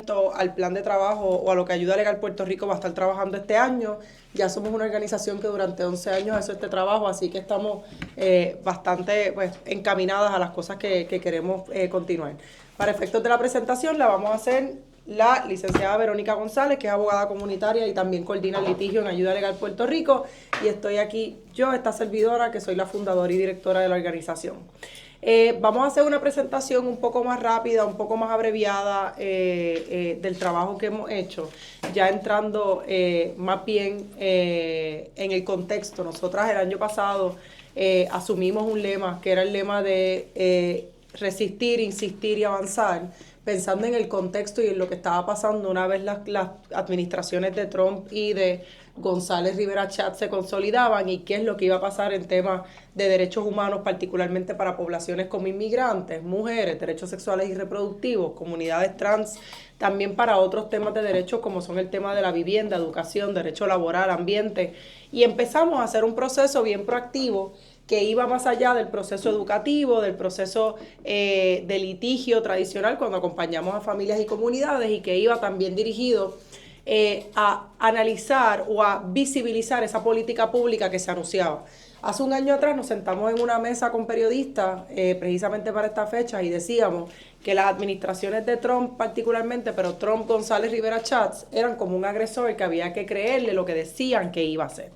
seguimiento al plan de trabajo o a lo que Ayuda Legal Puerto Rico va a estar trabajando este año. Ya somos una organización que durante 11 años hace este trabajo, así que estamos bastante pues, encaminadas a las cosas que queremos continuar. Para efectos de la presentación la vamos a hacer la licenciada Verónica González, que es abogada comunitaria y también coordina el litigio en Ayuda Legal Puerto Rico. Y estoy aquí yo, esta servidora, que soy la fundadora y directora de la organización. Vamos a hacer una presentación un poco más rápida, un poco más abreviada del trabajo que hemos hecho, ya entrando más bien en el contexto. Nosotras el año pasado asumimos un lema, que era el lema de resistir, insistir y avanzar, pensando en el contexto y en lo que estaba pasando una vez las administraciones de Trump y de González Rivera Chatz se consolidaban y qué es lo que iba a pasar en temas de derechos humanos, particularmente para poblaciones como inmigrantes, mujeres, derechos sexuales y reproductivos, comunidades trans, también para otros temas de derechos como son el tema de la vivienda, educación, derecho laboral, ambiente. Y empezamos a hacer un proceso bien proactivo que iba más allá del proceso educativo, del proceso de litigio tradicional cuando acompañamos a familias y comunidades, y que iba también dirigido a analizar o a visibilizar esa política pública que se anunciaba. Hace un año atrás nos sentamos en una mesa con periodistas precisamente para esta fecha y decíamos que las administraciones de Trump particularmente, pero Trump, González, Rivera Chatz, eran como un agresor que había que creerle lo que decían que iba a hacer.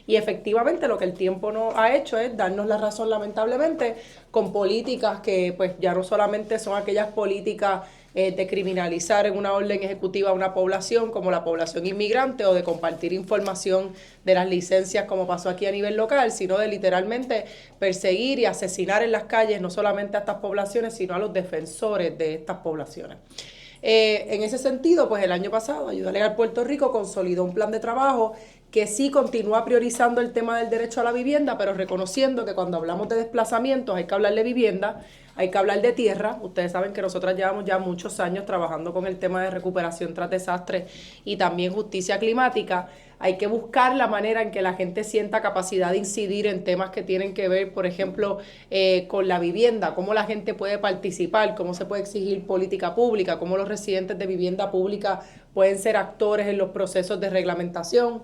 Y efectivamente lo que el tiempo no ha hecho es darnos la razón, lamentablemente, con políticas que pues ya no solamente son aquellas políticas de criminalizar en una orden ejecutiva a una población como la población inmigrante, o de compartir información de las licencias como pasó aquí a nivel local, sino de literalmente perseguir y asesinar en las calles no solamente a estas poblaciones, sino a los defensores de estas poblaciones. En ese sentido, pues el año pasado Ayuda Legal Puerto Rico consolidó un plan de trabajo que sí continúa priorizando el tema del derecho a la vivienda, pero reconociendo que cuando hablamos de desplazamientos hay que hablar de vivienda, hay que hablar de tierra. Ustedes saben que nosotras llevamos ya muchos años trabajando con el tema de recuperación tras desastres y también justicia climática. Hay que buscar la manera en que la gente sienta capacidad de incidir en temas que tienen que ver, por ejemplo, con la vivienda, cómo la gente puede participar, cómo se puede exigir política pública, cómo los residentes de vivienda pública pueden ser actores en los procesos de reglamentación.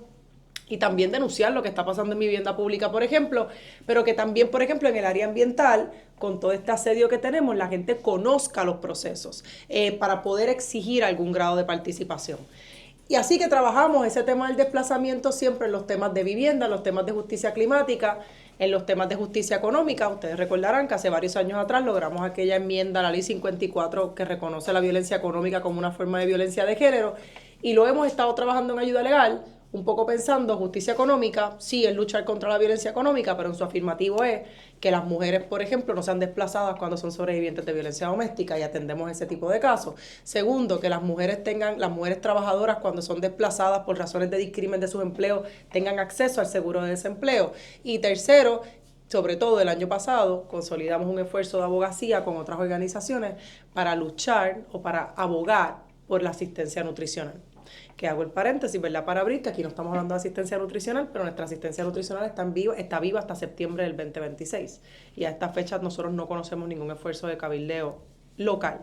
Y también denunciar lo que está pasando en mi vivienda pública, por ejemplo, pero que también, por ejemplo, en el área ambiental, con todo este asedio que tenemos, la gente conozca los procesos para poder exigir algún grado de participación. Y así que trabajamos ese tema del desplazamiento siempre en los temas de vivienda, en los temas de justicia climática, en los temas de justicia económica. Ustedes recordarán que hace varios años atrás logramos aquella enmienda a la Ley 54 que reconoce la violencia económica como una forma de violencia de género, y lo hemos estado trabajando en Ayuda Legal, un poco pensando justicia económica, sí, es luchar contra la violencia económica, pero en su afirmativo es que las mujeres, por ejemplo, no sean desplazadas cuando son sobrevivientes de violencia doméstica, y atendemos ese tipo de casos. Segundo, que las mujeres trabajadoras, cuando son desplazadas por razones de discrimen de sus empleos, tengan acceso al seguro de desempleo. Y tercero, sobre todo el año pasado, consolidamos un esfuerzo de abogacía con otras organizaciones para luchar o para abogar por la asistencia nutricional. Que hago el paréntesis, ¿verdad? Para abrir, que aquí no estamos hablando de asistencia nutricional, pero nuestra asistencia nutricional está viva hasta septiembre del 2026. Y a estas fechas nosotros no conocemos ningún esfuerzo de cabildeo local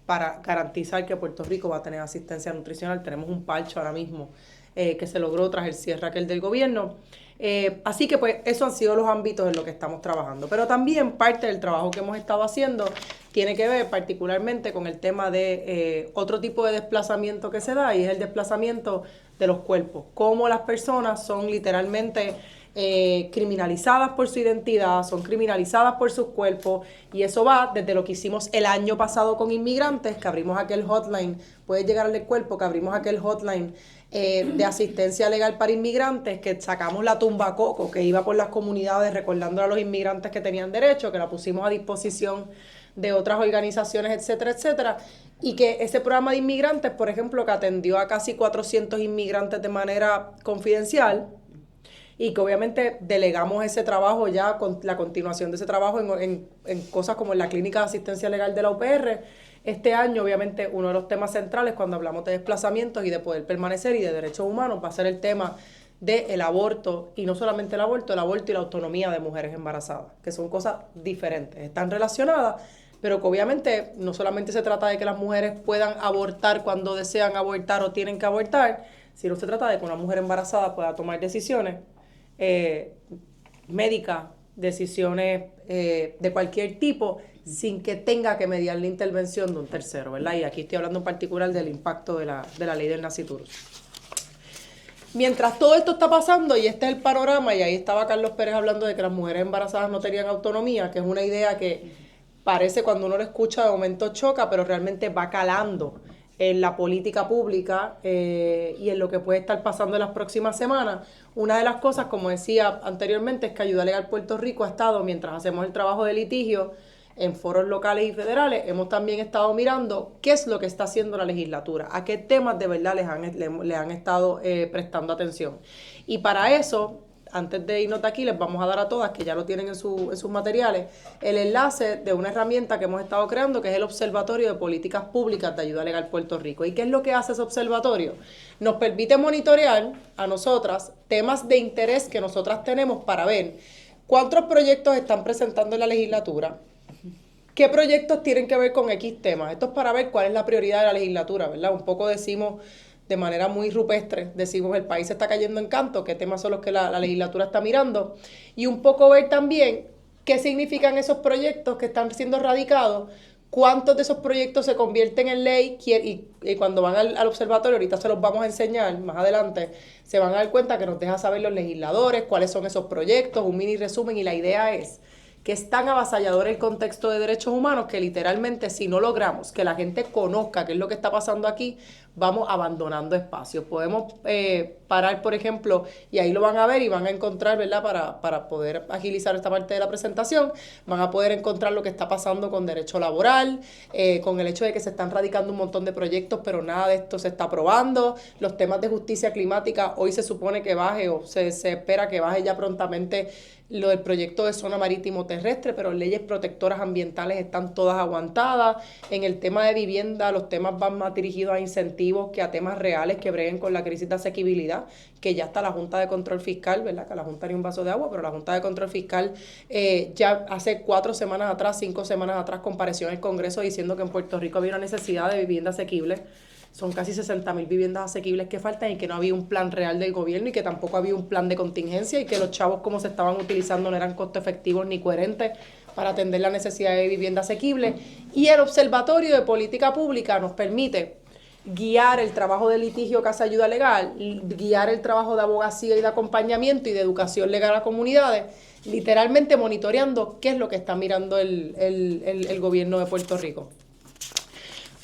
para garantizar que Puerto Rico va a tener asistencia nutricional. Tenemos un parche ahora mismo que se logró tras el cierre aquel del gobierno. Así que pues esos han sido los ámbitos en los que estamos trabajando. Pero también parte del trabajo que hemos estado haciendo tiene que ver particularmente con el tema de otro tipo de desplazamiento que se da, y es el desplazamiento de los cuerpos. Cómo las personas son literalmente criminalizadas por su identidad, son criminalizadas por sus cuerpos, y eso va desde lo que hicimos el año pasado con inmigrantes, que abrimos aquel hotline, puedes llegar al cuerpo, que abrimos aquel hotline de asistencia legal para inmigrantes, que sacamos la tumba coco que iba por las comunidades recordando a los inmigrantes que tenían derecho, que la pusimos a disposición de otras organizaciones, etcétera, etcétera, y que ese programa de inmigrantes, por ejemplo, que atendió a casi 400 inmigrantes de manera confidencial, y que obviamente delegamos ese trabajo ya con la continuación de ese trabajo en cosas como en la clínica de asistencia legal de la UPR. Este año, obviamente, uno de los temas centrales cuando hablamos de desplazamientos y de poder permanecer y de derechos humanos va a ser el tema del aborto, y no solamente el aborto y la autonomía de mujeres embarazadas, que son cosas diferentes, están relacionadas, pero que obviamente no solamente se trata de que las mujeres puedan abortar cuando desean abortar o tienen que abortar, sino se trata de que una mujer embarazada pueda tomar decisiones médicas, decisiones de cualquier tipo, sin que tenga que mediar la intervención de un tercero, ¿verdad? Y aquí estoy hablando en particular del impacto de la ley del nasciturus. Mientras todo esto está pasando, y este es el panorama, y ahí estaba Carlos Pérez hablando de que las mujeres embarazadas no tenían autonomía, que es una idea que parece cuando uno lo escucha de momento choca, pero realmente va calando en la política pública y en lo que puede estar pasando en las próximas semanas. Una de las cosas, como decía anteriormente, es que Ayuda Legal Puerto Rico ha estado, mientras hacemos el trabajo de litigio en foros locales y federales, hemos también estado mirando qué es lo que está haciendo la legislatura, a qué temas de verdad le han estado prestando atención. Y para eso, antes de irnos de aquí, les vamos a dar a todas, que ya lo tienen en sus materiales, el enlace de una herramienta que hemos estado creando, que es el Observatorio de Políticas Públicas de Ayuda Legal Puerto Rico. ¿Y qué es lo que hace ese observatorio? Nos permite monitorear a nosotras temas de interés que nosotras tenemos para ver cuántos proyectos están presentando en la legislatura, qué proyectos tienen que ver con X temas. Esto es para ver cuál es la prioridad de la legislatura, ¿verdad? Un poco decimos de manera muy rupestre, decimos el país se está cayendo en canto, qué temas son los que la legislatura está mirando, y un poco ver también qué significan esos proyectos que están siendo radicados, cuántos de esos proyectos se convierten en ley, y cuando van al observatorio, ahorita se los vamos a enseñar más adelante, se van a dar cuenta que nos deja saber los legisladores, cuáles son esos proyectos, un mini resumen, y la idea es que es tan avasallador el contexto de derechos humanos que literalmente si no logramos que la gente conozca qué es lo que está pasando aquí, vamos abandonando espacios. Podemos parar, por ejemplo, y ahí lo van a ver y van a encontrar, ¿verdad? Para poder agilizar esta parte de la presentación, van a poder encontrar lo que está pasando con derecho laboral, con el hecho de que se están radicando un montón de proyectos, pero nada de esto se está aprobando. Los temas de justicia climática, hoy se supone que baje o se espera que baje ya prontamente lo del proyecto de zona marítimo terrestre, pero leyes protectoras ambientales están todas aguantadas. En el tema de vivienda, los temas van más dirigidos a incentivos que a temas reales que breguen con la crisis de asequibilidad, que ya está la Junta de Control Fiscal, ¿verdad? Que la Junta ni un vaso de agua, pero la Junta de Control Fiscal ya hace 4 semanas atrás, 5 semanas atrás, compareció en el Congreso diciendo que en Puerto Rico había una necesidad de vivienda asequible. Son casi 60,000 viviendas asequibles que faltan y que no había un plan real del gobierno y que tampoco había un plan de contingencia y que los chavos como se estaban utilizando no eran costo efectivos ni coherentes para atender la necesidad de vivienda asequible. Y el Observatorio de Política Pública nos permite guiar el trabajo de litigio que hace Ayuda Legal, guiar el trabajo de abogacía y de acompañamiento y de educación legal a comunidades, literalmente monitoreando qué es lo que está mirando el gobierno de Puerto Rico.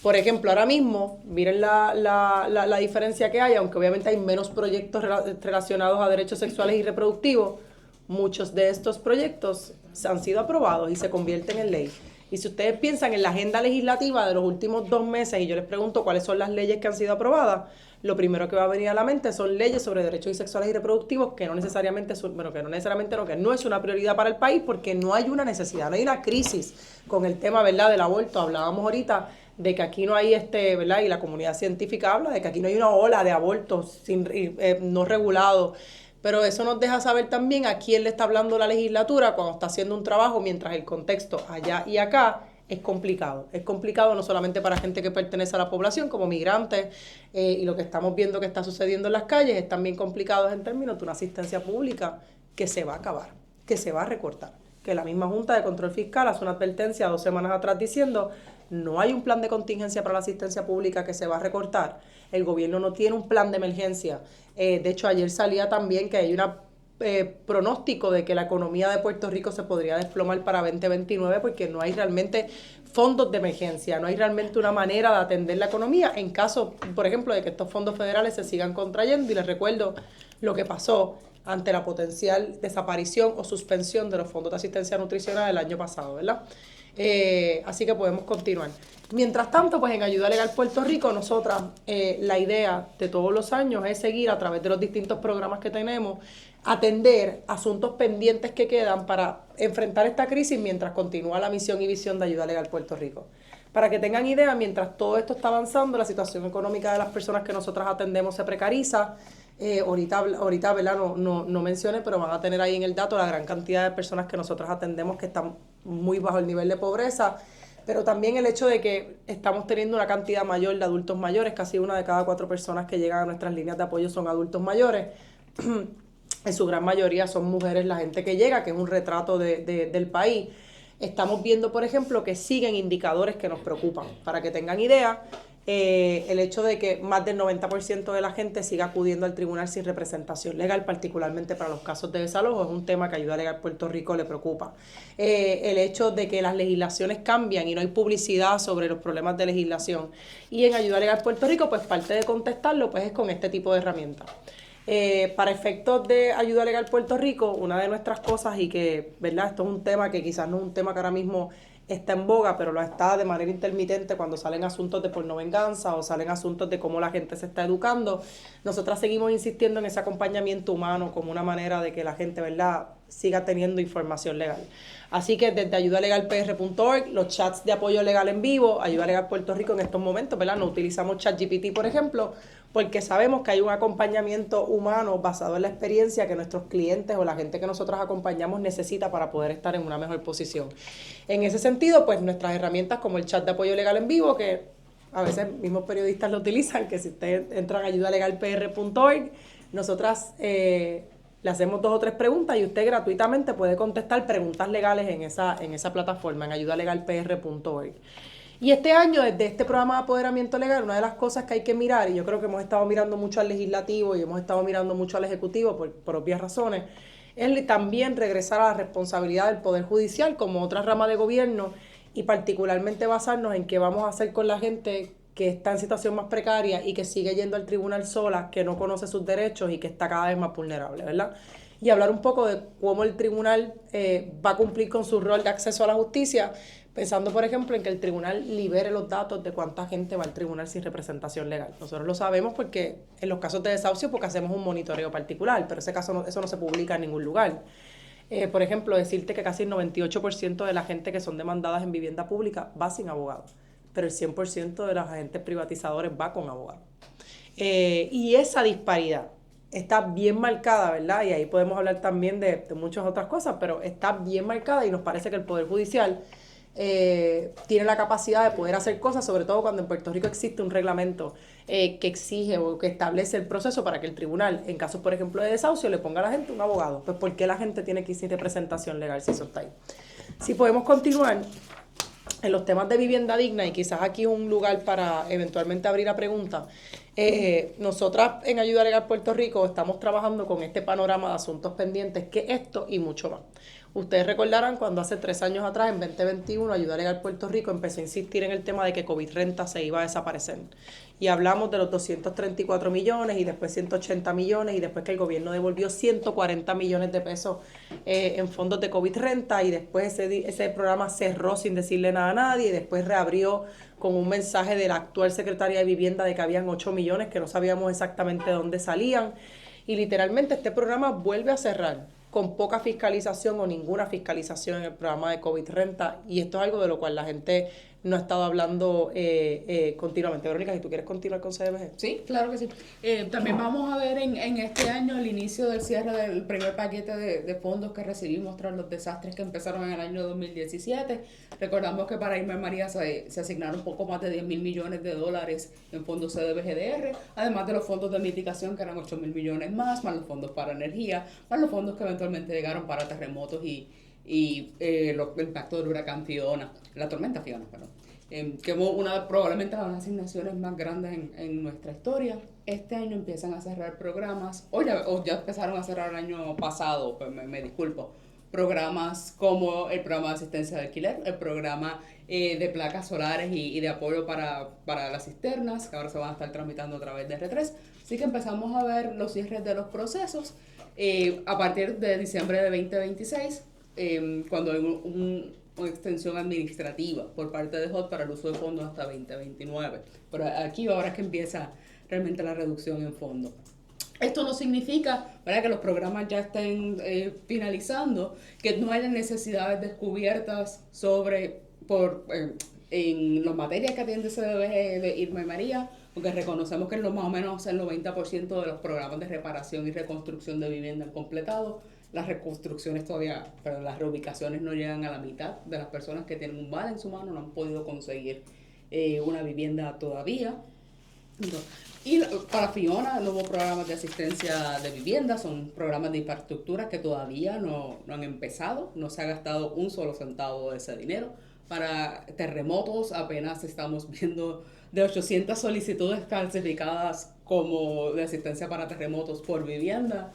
Por ejemplo, ahora mismo, miren la diferencia que hay, aunque obviamente hay menos proyectos relacionados a derechos sexuales y reproductivos, muchos de estos proyectos han sido aprobados y se convierten en ley. Y si ustedes piensan en la agenda legislativa de los últimos 2 meses y yo les pregunto cuáles son las leyes que han sido aprobadas, lo primero que va a venir a la mente son leyes sobre derechos sexuales y reproductivos que no necesariamente que no es una prioridad para el país porque no hay una necesidad, no hay una crisis con el tema, ¿verdad?, del aborto. Hablábamos ahorita de que aquí no hay ¿verdad? Y la comunidad científica habla de que aquí no hay una ola de abortos no regulados. Pero eso nos deja saber también a quién le está hablando la legislatura cuando está haciendo un trabajo, mientras el contexto allá y acá es complicado. Es complicado no solamente para gente que pertenece a la población, como migrantes, y lo que estamos viendo que está sucediendo en las calles, es también complicado en términos de una asistencia pública que se va a acabar, que se va a recortar. Que la misma Junta de Control Fiscal hace una advertencia 2 semanas atrás diciendo no hay un plan de contingencia para la asistencia pública que se va a recortar. El gobierno no tiene un plan de emergencia. De hecho, ayer salía también que hay un pronóstico de que la economía de Puerto Rico se podría desplomar para 2029 porque no hay realmente fondos de emergencia, no hay realmente una manera de atender la economía en caso, por ejemplo, de que estos fondos federales se sigan contrayendo. Y les recuerdo lo que pasó ante la potencial desaparición o suspensión de los fondos de asistencia nutricional el año pasado, ¿verdad? Así que podemos continuar. Mientras tanto, pues en Ayuda Legal Puerto Rico, nosotras, la idea de todos los años es seguir a través de los distintos programas que tenemos, atender asuntos pendientes que quedan para enfrentar esta crisis mientras continúa la misión y visión de Ayuda Legal Puerto Rico. Para que tengan idea, mientras todo esto está avanzando, la situación económica de las personas que nosotras atendemos se precariza. Ahorita ¿verdad? No mencioné, pero van a tener ahí en el dato la gran cantidad de personas que nosotros atendemos que están muy bajo el nivel de pobreza. pero también el hecho de que estamos teniendo una cantidad mayor de adultos mayores, casi 1 de cada 4 personas que llegan a nuestras líneas de apoyo son adultos mayores. En su gran mayoría son mujeres la gente que llega, que es un retrato del país. Estamos viendo, por ejemplo, que siguen indicadores que nos preocupan. Para que tengan idea, el hecho de que más del 90% de la gente siga acudiendo al tribunal sin representación legal, particularmente para los casos de desalojo, es un tema que Ayuda Legal Puerto Rico le preocupa. El hecho de que las legislaciones cambian y no hay publicidad sobre los problemas de legislación. Y en Ayuda Legal Puerto Rico, pues parte de contestarlo pues es con este tipo de herramientas. Para efectos de Ayuda Legal Puerto Rico, una de nuestras cosas, y que, ¿verdad? Esto es un tema que quizás no es un tema que ahora mismo está en boga, pero lo está de manera intermitente cuando salen asuntos de pornovenganza o salen asuntos de cómo la gente se está educando. Nosotras seguimos insistiendo en ese acompañamiento humano como una manera de que la gente, ¿verdad?, siga teniendo información legal. Así que desde ayudalegalpr.org, los chats de apoyo legal en vivo, Ayuda Legal Puerto Rico en estos momentos, ¿verdad? No utilizamos ChatGPT, por ejemplo, porque sabemos que hay un acompañamiento humano basado en la experiencia que nuestros clientes o la gente que nosotros acompañamos necesita para poder estar en una mejor posición. En ese sentido, pues nuestras herramientas como el chat de apoyo legal en vivo, que a veces mismos periodistas lo utilizan, que si ustedes entran a ayudalegalpr.org, nosotras le hacemos 2 o 3 preguntas y usted gratuitamente puede contestar preguntas legales en esa plataforma, en ayudalegalpr.org. Y este año, desde este programa de apoderamiento legal, una de las cosas que hay que mirar, y yo creo que hemos estado mirando mucho al legislativo y hemos estado mirando mucho al ejecutivo por obvias razones, es también regresar a la responsabilidad del Poder Judicial como otra rama de gobierno y particularmente basarnos en qué vamos a hacer con la gente que está en situación más precaria y que sigue yendo al tribunal sola, que no conoce sus derechos y que está cada vez más vulnerable, ¿verdad? Y hablar un poco de cómo el tribunal va a cumplir con su rol de acceso a la justicia, pensando, por ejemplo, en que el tribunal libere los datos de cuánta gente va al tribunal sin representación legal. Nosotros lo sabemos porque en los casos de desahucio, porque hacemos un monitoreo particular, pero eso no se publica en ningún lugar. Por ejemplo, decirte que casi el 98% de la gente que son demandadas en vivienda pública va sin abogado, pero el 100% de los agentes privatizadores va con abogado. Y esa disparidad está bien marcada, ¿verdad? Y ahí podemos hablar también de muchas otras cosas, pero está bien marcada y nos parece que el Poder Judicial tiene la capacidad de poder hacer cosas, sobre todo cuando en Puerto Rico existe un reglamento que exige o que establece el proceso para que el tribunal, en casos, por ejemplo, de desahucio, le ponga a la gente un abogado. Pues, ¿por qué la gente tiene que ir sin representación legal si eso está ahí? Si podemos continuar en los temas de vivienda digna, y quizás aquí es un lugar para eventualmente abrir a preguntas. Nosotras en Ayuda Legal Puerto Rico estamos trabajando con este panorama de asuntos pendientes, que esto y mucho más. Ustedes recordarán cuando hace 3 años atrás, en 2021, Ayuda Legal Puerto Rico empezó a insistir en el tema de que COVID Renta se iba a desaparecer. Y hablamos de los 234 millones y después 180 millones y después que el gobierno devolvió 140 millones de pesos en fondos de COVID Renta y después ese programa cerró sin decirle nada a nadie y después reabrió con un mensaje de la actual secretaria de Vivienda de que habían 8 millones que no sabíamos exactamente de dónde salían. Y literalmente este programa vuelve a cerrar con poca fiscalización o ninguna fiscalización en el programa de COVID Renta, y esto es algo de lo cual la gente no ha estado hablando continuamente. Verónica, si tú quieres continuar con CDBG. Sí, claro que sí. También vamos a ver en este año el inicio del cierre del primer paquete de fondos que recibimos tras los desastres que empezaron en el año 2017. Recordamos que para Irma y María se asignaron un poco más de 10,000 millones de dólares en fondos CDBGDR, además de los fondos de mitigación que eran 8,000 millones más los fondos para energía, más los fondos que eventualmente llegaron para terremotos y el impacto del huracán Fiona, la tormenta Fiona, perdón. Que hubo probablemente las asignaciones más grandes en nuestra historia. Este año empiezan a cerrar programas, o ya empezaron a cerrar el año pasado, pues me disculpo, programas como el programa de asistencia de alquiler, el programa de placas solares y de apoyo para las cisternas, que ahora se van a estar tramitando a través de R3. Así que empezamos a ver los cierres de los procesos a partir de diciembre de 2026, cuando hay una extensión administrativa por parte de HUD para el uso de fondos hasta 2029. Pero aquí ahora es que empieza realmente la reducción en fondos. Esto no significa, ¿verdad?, que los programas ya estén finalizando, que no haya necesidades descubiertas en las materias que atiende CDBG de Irma y María, porque reconocemos que más o menos el 90% de los programas de reparación y reconstrucción de vivienda han completado. las reconstrucciones todavía, pero las reubicaciones no llegan a la mitad de las personas que tienen un vale en su mano, no han podido conseguir una vivienda todavía. Y para Fiona no hubo programas de asistencia de vivienda, son programas de infraestructura que todavía no han empezado, no se ha gastado un solo centavo de ese dinero. Para terremotos apenas estamos viendo de 800 solicitudes clasificadas como de asistencia para terremotos por vivienda,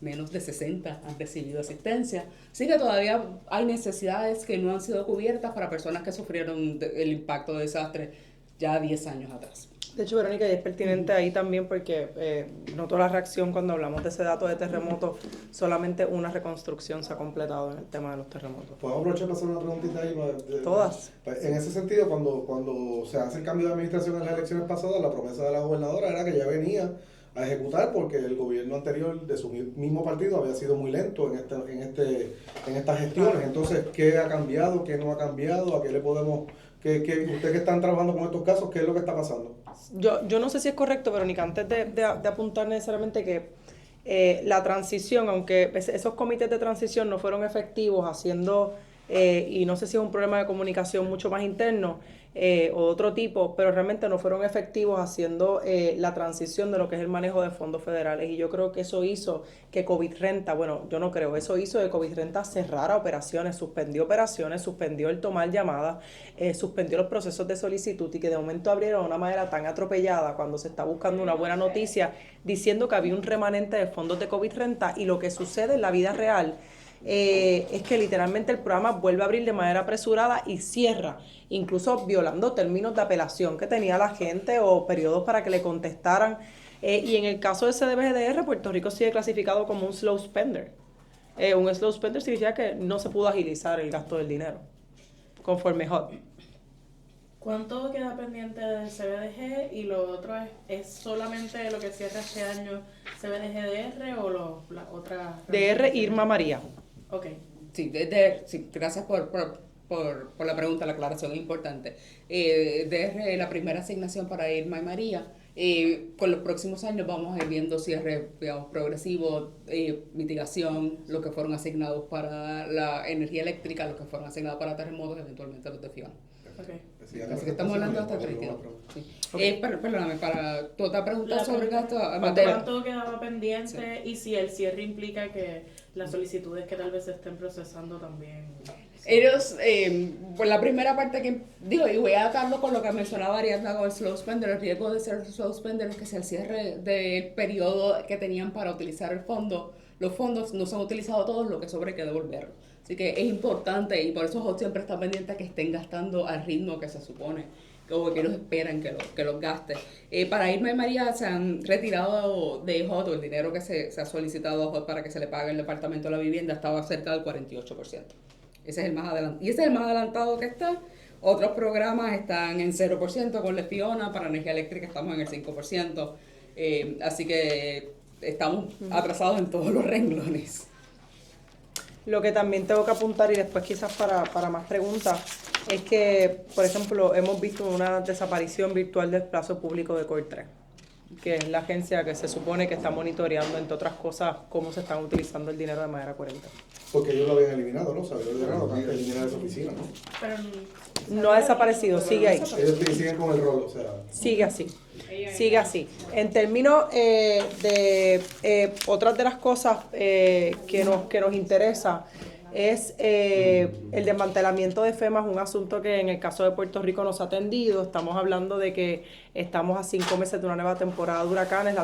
menos de 60 han recibido asistencia. Así que todavía hay necesidades que no han sido cubiertas para personas que sufrieron el impacto de desastre ya 10 años atrás. De hecho, Verónica, y es pertinente ahí también porque noto la reacción cuando hablamos de ese dato de terremotos, solamente una reconstrucción se ha completado en el tema de los terremotos. ¿Podemos aprovechar para hacer una preguntita ahí? Todas. En ese sentido, cuando se hace el cambio de administración en las elecciones pasadas, la promesa de la gobernadora era que ya venía a ejecutar porque el gobierno anterior de su mismo partido había sido muy lento en estas gestiones. Entonces, ¿qué ha cambiado? ¿Qué no ha cambiado? ¿A qué le podemos...? Ustedes que están trabajando con estos casos, ¿qué es lo que está pasando? Yo no sé si es correcto, Verónica, antes de apuntar necesariamente que la transición, aunque esos comités de transición no fueron efectivos haciendo, y no sé si es un problema de comunicación mucho más interno o otro tipo, pero realmente no fueron efectivos haciendo la transición de lo que es el manejo de fondos federales. Y yo creo que eso hizo que COVID Renta, bueno, yo no creo, eso hizo que COVID Renta cerrara operaciones, suspendió el tomar llamadas, suspendió los procesos de solicitud y que de momento abrieron de una manera tan atropellada cuando se está buscando una buena noticia diciendo que había un remanente de fondos de COVID Renta, y lo que sucede en la vida real es que literalmente el programa vuelve a abrir de manera apresurada y cierra, incluso violando términos de apelación que tenía la gente o periodos para que le contestaran. Y en el caso de CDBGDR, Puerto Rico sigue clasificado como un slow spender. Un slow spender significa que no se pudo agilizar el gasto del dinero, conforme HUD. ¿Cuánto queda pendiente del CBDG? Y lo otro es solamente lo que cierra este año CBDG-DR o la otra... DR Irma María. Ok. Sí, sí, gracias por la pregunta, la aclaración es importante. DR, la primera asignación para Irma y María, con los próximos años vamos a ir viendo cierre, digamos, progresivo, mitigación, lo que fueron asignados para la energía eléctrica, los que fueron asignados para terremotos, eventualmente los de Fiona. Okay. Así que estamos hablando hasta 32. Sí. Okay. Perdóname, para tu otra pregunta sobre gasto... ¿Cuánto quedaba pendiente? Sí. Y si el cierre implica que las solicitudes que tal vez se estén procesando también... Ellos, pues la primera parte que digo, y voy a atarlo con lo que mencionaba Ariadna con el slow spender, el riesgo de ser slow spender es que si al cierre del periodo que tenían para utilizar el fondo, los fondos no son utilizados todos, lo que sobre hay que devolverlo. Así que es importante, y por eso HUD siempre está pendiente que estén gastando al ritmo que se supone, o que ellos esperan que los gasten. Para Irma y María se han retirado de HUD, el dinero que se ha solicitado a HUD para que se le pague el Departamento de la Vivienda estaba cerca del 48%. Ese es el más adelantado. Y ese es el más adelantado que está. Otros programas están en 0%, con la Fiona, para energía eléctrica estamos en el 5%. Así que estamos atrasados en todos los renglones. Lo que también tengo que apuntar, y después quizás para más preguntas, es que, por ejemplo, hemos visto una desaparición virtual del plazo público de COR3, que es la agencia que se supone que está monitoreando, entre otras cosas, cómo se están utilizando el dinero de manera coherente. Porque ellos lo habían eliminado, ¿no? Se había ordenado antes de eliminar esa oficina, ¿no? Pero no ha desaparecido, sigue ahí. Ellos siguen con el rol, o sea... Sigue así. Sigue así. En términos de otras de las cosas que nos interesa es el desmantelamiento de FEMA. Es un asunto que en el caso de Puerto Rico nos ha atendido. Estamos hablando de que estamos a 5 meses de una nueva temporada de huracanes.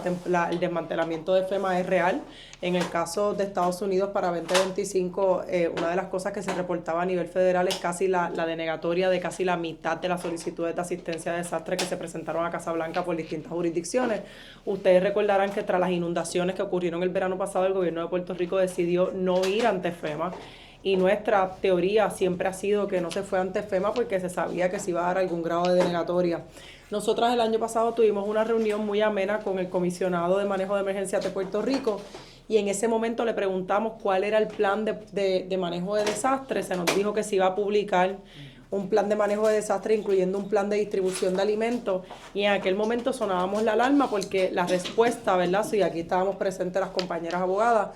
El desmantelamiento de FEMA es real. En el caso de Estados Unidos para 2025, una de las cosas que se reportaba a nivel federal es casi la denegatoria de casi la mitad de las solicitudes de asistencia de desastre que se presentaron a Casa Blanca por distintas jurisdicciones. Ustedes recordarán que tras las inundaciones que ocurrieron el verano pasado, el gobierno de Puerto Rico decidió no ir ante FEMA. Y nuestra teoría siempre ha sido que no se fue ante FEMA porque se sabía que se iba a dar algún grado de denegatoria. Nosotras el año pasado tuvimos una reunión muy amena con el comisionado de manejo de emergencias de Puerto Rico y en ese momento le preguntamos cuál era el plan de manejo de desastres. Se nos dijo que se iba a publicar un plan de manejo de desastre incluyendo un plan de distribución de alimentos y en aquel momento sonábamos la alarma porque la respuesta, ¿verdad? Sí, aquí estábamos presentes las compañeras abogadas,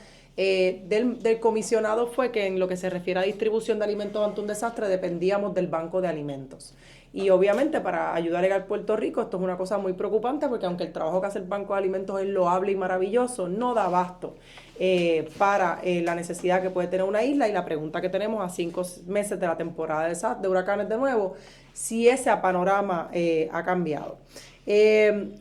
del comisionado fue que en lo que se refiere a distribución de alimentos ante un desastre dependíamos del Banco de Alimentos. Y obviamente para ayudar a Puerto Rico esto es una cosa muy preocupante porque aunque el trabajo que hace el Banco de Alimentos es loable y maravilloso, no da abasto para la necesidad que puede tener una isla y la pregunta que tenemos a 5 meses de la temporada de huracanes de nuevo, si ese panorama ha cambiado.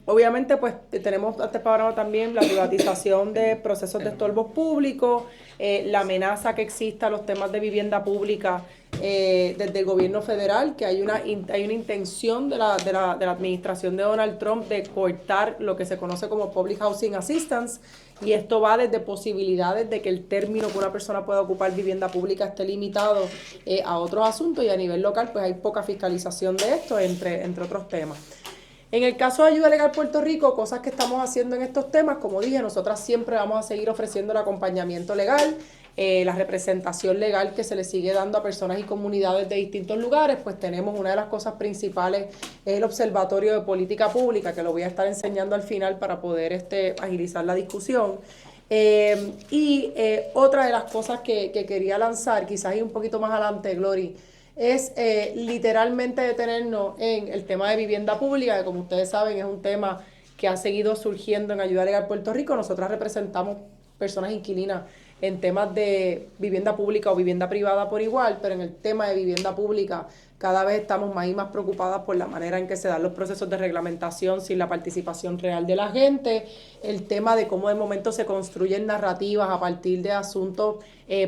Obviamente pues tenemos este panorama también la privatización de procesos de estorbos públicos, la amenaza que exista a los temas de vivienda pública desde el gobierno federal, que hay una intención de la administración de Donald Trump de cortar lo que se conoce como Public Housing Assistance, y esto va desde posibilidades de que el término que una persona pueda ocupar vivienda pública esté limitado a otros asuntos, y a nivel local pues hay poca fiscalización de esto, entre otros temas. En el caso de Ayuda Legal Puerto Rico, cosas que estamos haciendo en estos temas, como dije, nosotras siempre vamos a seguir ofreciendo el acompañamiento legal, la representación legal que se le sigue dando a personas y comunidades de distintos lugares. Pues tenemos una de las cosas principales, es el Observatorio de Política Pública, que lo voy a estar enseñando al final para poder agilizar la discusión. Otra de las cosas que quería lanzar, quizás ir un poquito más adelante, Glory, es literalmente detenernos en el tema de vivienda pública, que como ustedes saben es un tema que ha seguido surgiendo en Ayuda Legal Puerto Rico. Nosotras representamos personas inquilinas en temas de vivienda pública o vivienda privada por igual, pero en el tema de vivienda pública cada vez estamos más y más preocupadas por la manera en que se dan los procesos de reglamentación sin la participación real de la gente, el tema de cómo de momento se construyen narrativas a partir de asuntos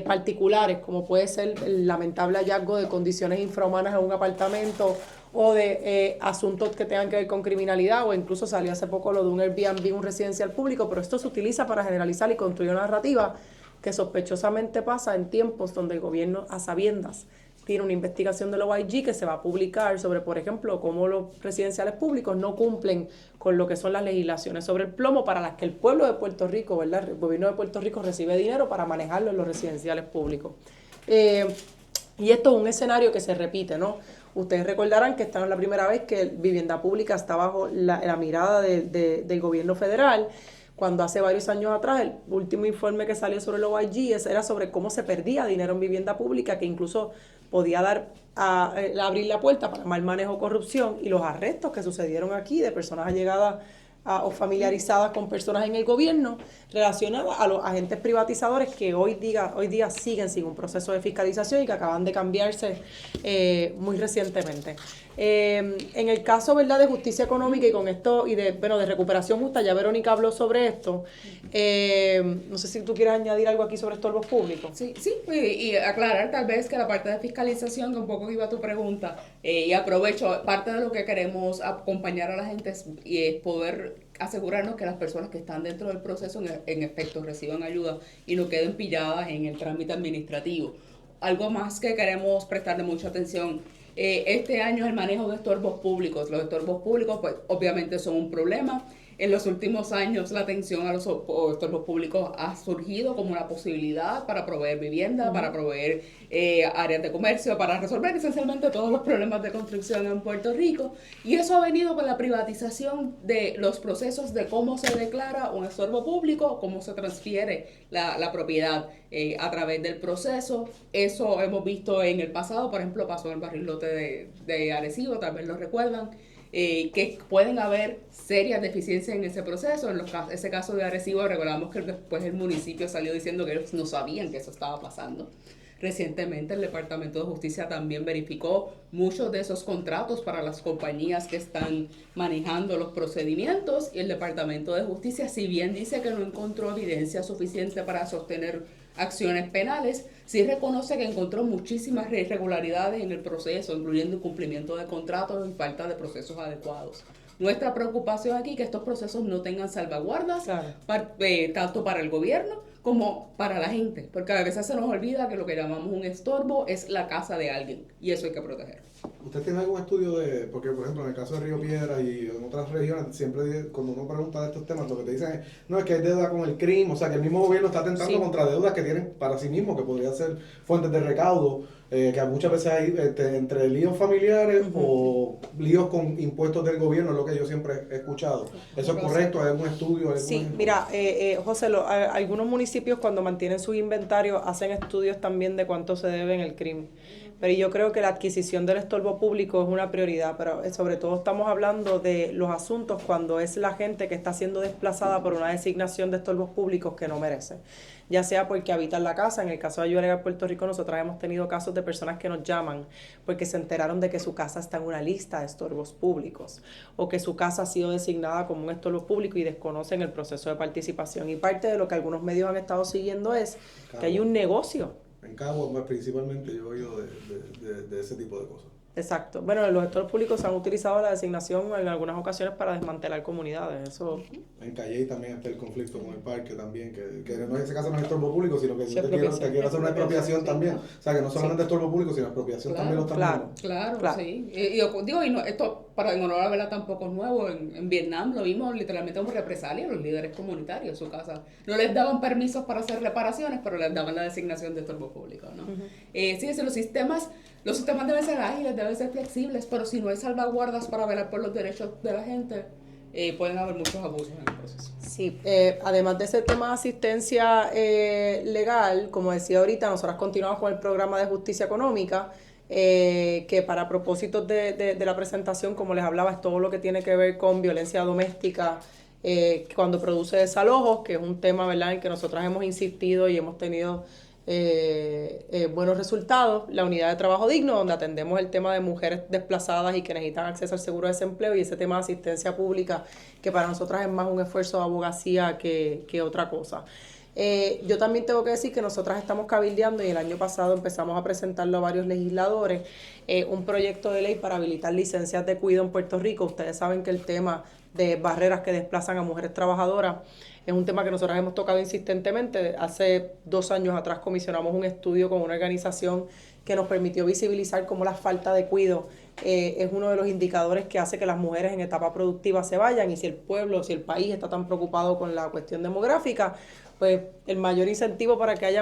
particulares, como puede ser el lamentable hallazgo de condiciones infrahumanas en un apartamento o de asuntos que tengan que ver con criminalidad, o incluso salió hace poco lo de un Airbnb, un residencial público, pero esto se utiliza para generalizar y construir una narrativa que sospechosamente pasa en tiempos donde el gobierno, a sabiendas, tiene una investigación de la OIG que se va a publicar sobre, por ejemplo, cómo los residenciales públicos no cumplen con lo que son las legislaciones sobre el plomo para las que el pueblo de Puerto Rico, ¿verdad? El gobierno de Puerto Rico recibe dinero para manejarlo en los residenciales públicos. Y esto es un escenario que se repite, ¿no? Ustedes recordarán que esta no es la primera vez que vivienda pública está bajo la mirada del gobierno federal. Cuando hace varios años atrás, el último informe que salió sobre el OIG era sobre cómo se perdía dinero en vivienda pública, que incluso podía abrir la puerta para mal manejo o corrupción, y los arrestos que sucedieron aquí de personas allegadas o familiarizadas con personas en el gobierno relacionadas a los agentes privatizadores que hoy día siguen sin un proceso de fiscalización y que acaban de cambiarse muy recientemente. En el caso, ¿verdad?, de justicia económica y con esto y de recuperación justa, ya Verónica habló sobre esto. No sé si tú quieres añadir algo aquí sobre estorbos públicos. Sí, y aclarar tal vez que la parte de fiscalización, que un poco iba a tu pregunta, y aprovecho, parte de lo que queremos acompañar a la gente es poder asegurarnos que las personas que están dentro del proceso en efecto reciban ayuda y no queden pilladas en el trámite administrativo. Algo más que queremos prestarle mucha atención este año es el manejo de estorbos públicos. Los estorbos públicos pues obviamente son un problema. En los últimos años la atención a los estorbos públicos ha surgido como una posibilidad para proveer vivienda, para proveer áreas de comercio, para resolver esencialmente todos los problemas de construcción en Puerto Rico. Y eso ha venido con la privatización de los procesos de cómo se declara un estorbo público, cómo se transfiere la propiedad a través del proceso. Eso hemos visto en el pasado, por ejemplo, pasó en el barrilote de Arecibo, tal vez lo recuerdan. Que pueden haber serias deficiencias en ese proceso. En ese caso de Arecibo, recordamos que después el municipio salió diciendo que ellos no sabían que eso estaba pasando. Recientemente el Departamento de Justicia también verificó muchos de esos contratos para las compañías que están manejando los procedimientos, y el Departamento de Justicia, si bien dice que no encontró evidencia suficiente para sostener acciones penales, sí reconoce que encontró muchísimas irregularidades en el proceso, incluyendo incumplimiento de contratos y falta de procesos adecuados. Nuestra preocupación aquí es que estos procesos no tengan salvaguardas, claro, tanto para el gobierno como para la gente, porque a veces se nos olvida que lo que llamamos un estorbo es la casa de alguien, y eso hay que proteger. ¿Usted tiene algún estudio porque por ejemplo en el caso de Río Piedra y en otras regiones, siempre cuando uno pregunta de estos temas, lo que te dicen es, no, es que hay deuda con el crimen, o sea que el mismo gobierno está atentando contra deudas que tienen para sí mismo, que podrían ser fuentes de recaudo, que muchas veces hay entre líos familiares o líos con impuestos del gobierno, es lo que yo siempre he escuchado. ¿Eso es correcto? ¿Hay algún estudio? Sí, mira, José, algunos municipios cuando mantienen sus inventarios hacen estudios también de cuánto se debe en el crimen. Pero yo creo que la adquisición del estorbo público es una prioridad, pero sobre todo estamos hablando de los asuntos cuando es la gente que está siendo desplazada por una designación de estorbos públicos que no merece. Ya sea porque habitan la casa, en el caso de Ayuda Legal Puerto Rico nosotros hemos tenido casos de personas que nos llaman porque se enteraron de que su casa está en una lista de estorbos públicos o que su casa ha sido designada como un estorbo público y desconocen el proceso de participación. Y parte de lo que algunos medios han estado siguiendo es que hay un negocio. En Cabo, principalmente, yo he oído de ese tipo de cosas. Exacto. Bueno, los gestores públicos han utilizado la designación en algunas ocasiones para desmantelar comunidades. Eso. En Calley también está el conflicto con el parque también, que no es ese caso no es estorbo público, sino que Sí, te quiero hacer una expropiación también. O sea, que no solamente estorbo público, sino expropiación también lo están viendo. Claro, sí. Y no, esto, para en honor a Vela, tampoco es nuevo. En Vietnam lo vimos literalmente como represalia a los líderes comunitarios. Su casa no les daban permisos para hacer reparaciones, pero les daban la designación de estorbo público, ¿no? Sí, es los sistemas deben ser ágiles, deben ser flexibles, pero si no hay salvaguardas para velar por los derechos de la gente, pueden haber muchos abusos en el proceso. Sí, además de ese tema de asistencia legal, como decía ahorita, nosotros continuamos con el programa de justicia económica, que para propósitos de la presentación, como les hablaba, es todo lo que tiene que ver con violencia doméstica, cuando produce desalojos, que es un tema, ¿verdad?, en el que nosotras hemos insistido y hemos tenido buenos resultados. La unidad de trabajo digno, donde atendemos el tema de mujeres desplazadas y que necesitan acceso al seguro de desempleo, y ese tema de asistencia pública, que para nosotras es más un esfuerzo de abogacía que otra cosa. Yo también tengo que decir que nosotras estamos cabildeando, y el año pasado empezamos a presentarlo a varios legisladores, un proyecto de ley para habilitar licencias de cuidado en Puerto Rico. Ustedes saben que el tema de barreras que desplazan a mujeres trabajadoras es un tema que nosotros hemos tocado insistentemente. Hace 2 años atrás comisionamos un estudio con una organización que nos permitió visibilizar cómo la falta de cuidado es uno de los indicadores que hace que las mujeres en etapa productiva se vayan, y si el pueblo, si el país está tan preocupado con la cuestión demográfica, pues el mayor incentivo para que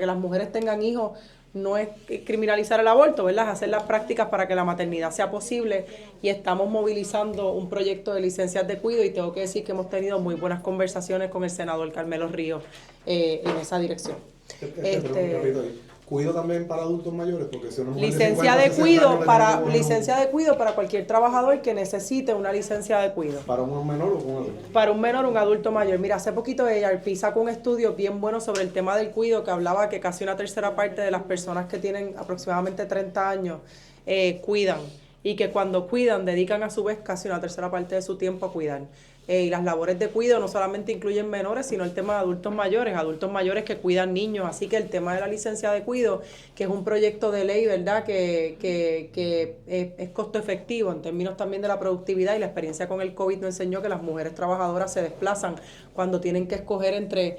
las mujeres tengan hijos no es criminalizar el aborto, ¿verdad? Es hacer las prácticas para que la maternidad sea posible, y estamos movilizando un proyecto de licencias de cuidado, y tengo que decir que hemos tenido muy buenas conversaciones con el senador Carmelo Ríos en esa dirección. ¿Cuido también para adultos mayores? Porque si uno licencia de cuidado para cualquier trabajador que necesite una licencia de cuidado. ¿Para un menor o un adulto? Para un menor o un adulto mayor. Mira, hace poquito AARP sacó un estudio bien bueno sobre el tema del cuidado, que hablaba que casi una tercera parte de las personas que tienen aproximadamente 30 años cuidan, y que cuando cuidan dedican a su vez casi una tercera parte de su tiempo a cuidar. Y las labores de cuidado no solamente incluyen menores, sino el tema de adultos mayores que cuidan niños. Así que el tema de la licencia de cuidado, que es un proyecto de ley, ¿verdad?, que es costo efectivo en términos también de la productividad, y la experiencia con el COVID nos enseñó que las mujeres trabajadoras se desplazan cuando tienen que escoger entre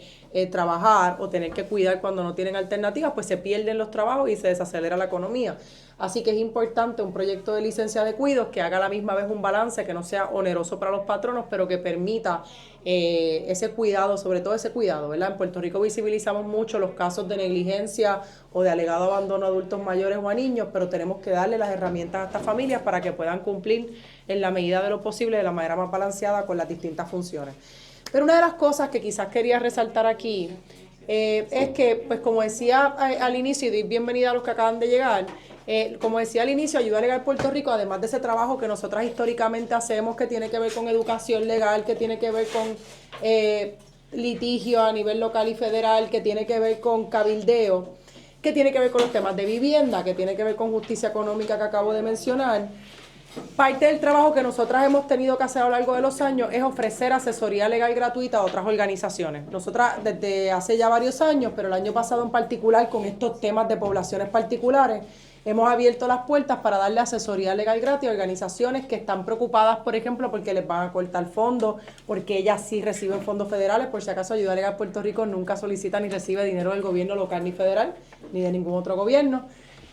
trabajar o tener que cuidar cuando no tienen alternativas, pues se pierden los trabajos y se desacelera la economía. Así que es importante un proyecto de licencia de cuidados que haga a la misma vez un balance, que no sea oneroso para los patronos, pero que permita ese cuidado, sobre todo ese cuidado, ¿verdad? En Puerto Rico visibilizamos mucho los casos de negligencia o de alegado abandono a adultos mayores o a niños, pero tenemos que darle las herramientas a estas familias para que puedan cumplir en la medida de lo posible, de la manera más balanceada, con las distintas funciones. Pero una de las cosas que quizás quería resaltar aquí es que, pues como decía al inicio, y doy bienvenida a los que acaban de llegar, como decía al inicio, Ayuda Legal Puerto Rico, además de ese trabajo que nosotras históricamente hacemos, que tiene que ver con educación legal, que tiene que ver con litigio a nivel local y federal, que tiene que ver con cabildeo, que tiene que ver con los temas de vivienda, que tiene que ver con justicia económica que acabo de mencionar. Parte del trabajo que nosotras hemos tenido que hacer a lo largo de los años es ofrecer asesoría legal gratuita a otras organizaciones. Nosotras desde hace ya varios años, pero el año pasado en particular, con estos temas de poblaciones particulares, hemos abierto las puertas para darle asesoría legal gratis a organizaciones que están preocupadas, por ejemplo, porque les van a cortar fondos, porque ellas sí reciben fondos federales. Por si acaso, Ayuda Legal Puerto Rico nunca solicita ni recibe dinero del gobierno local ni federal, ni de ningún otro gobierno.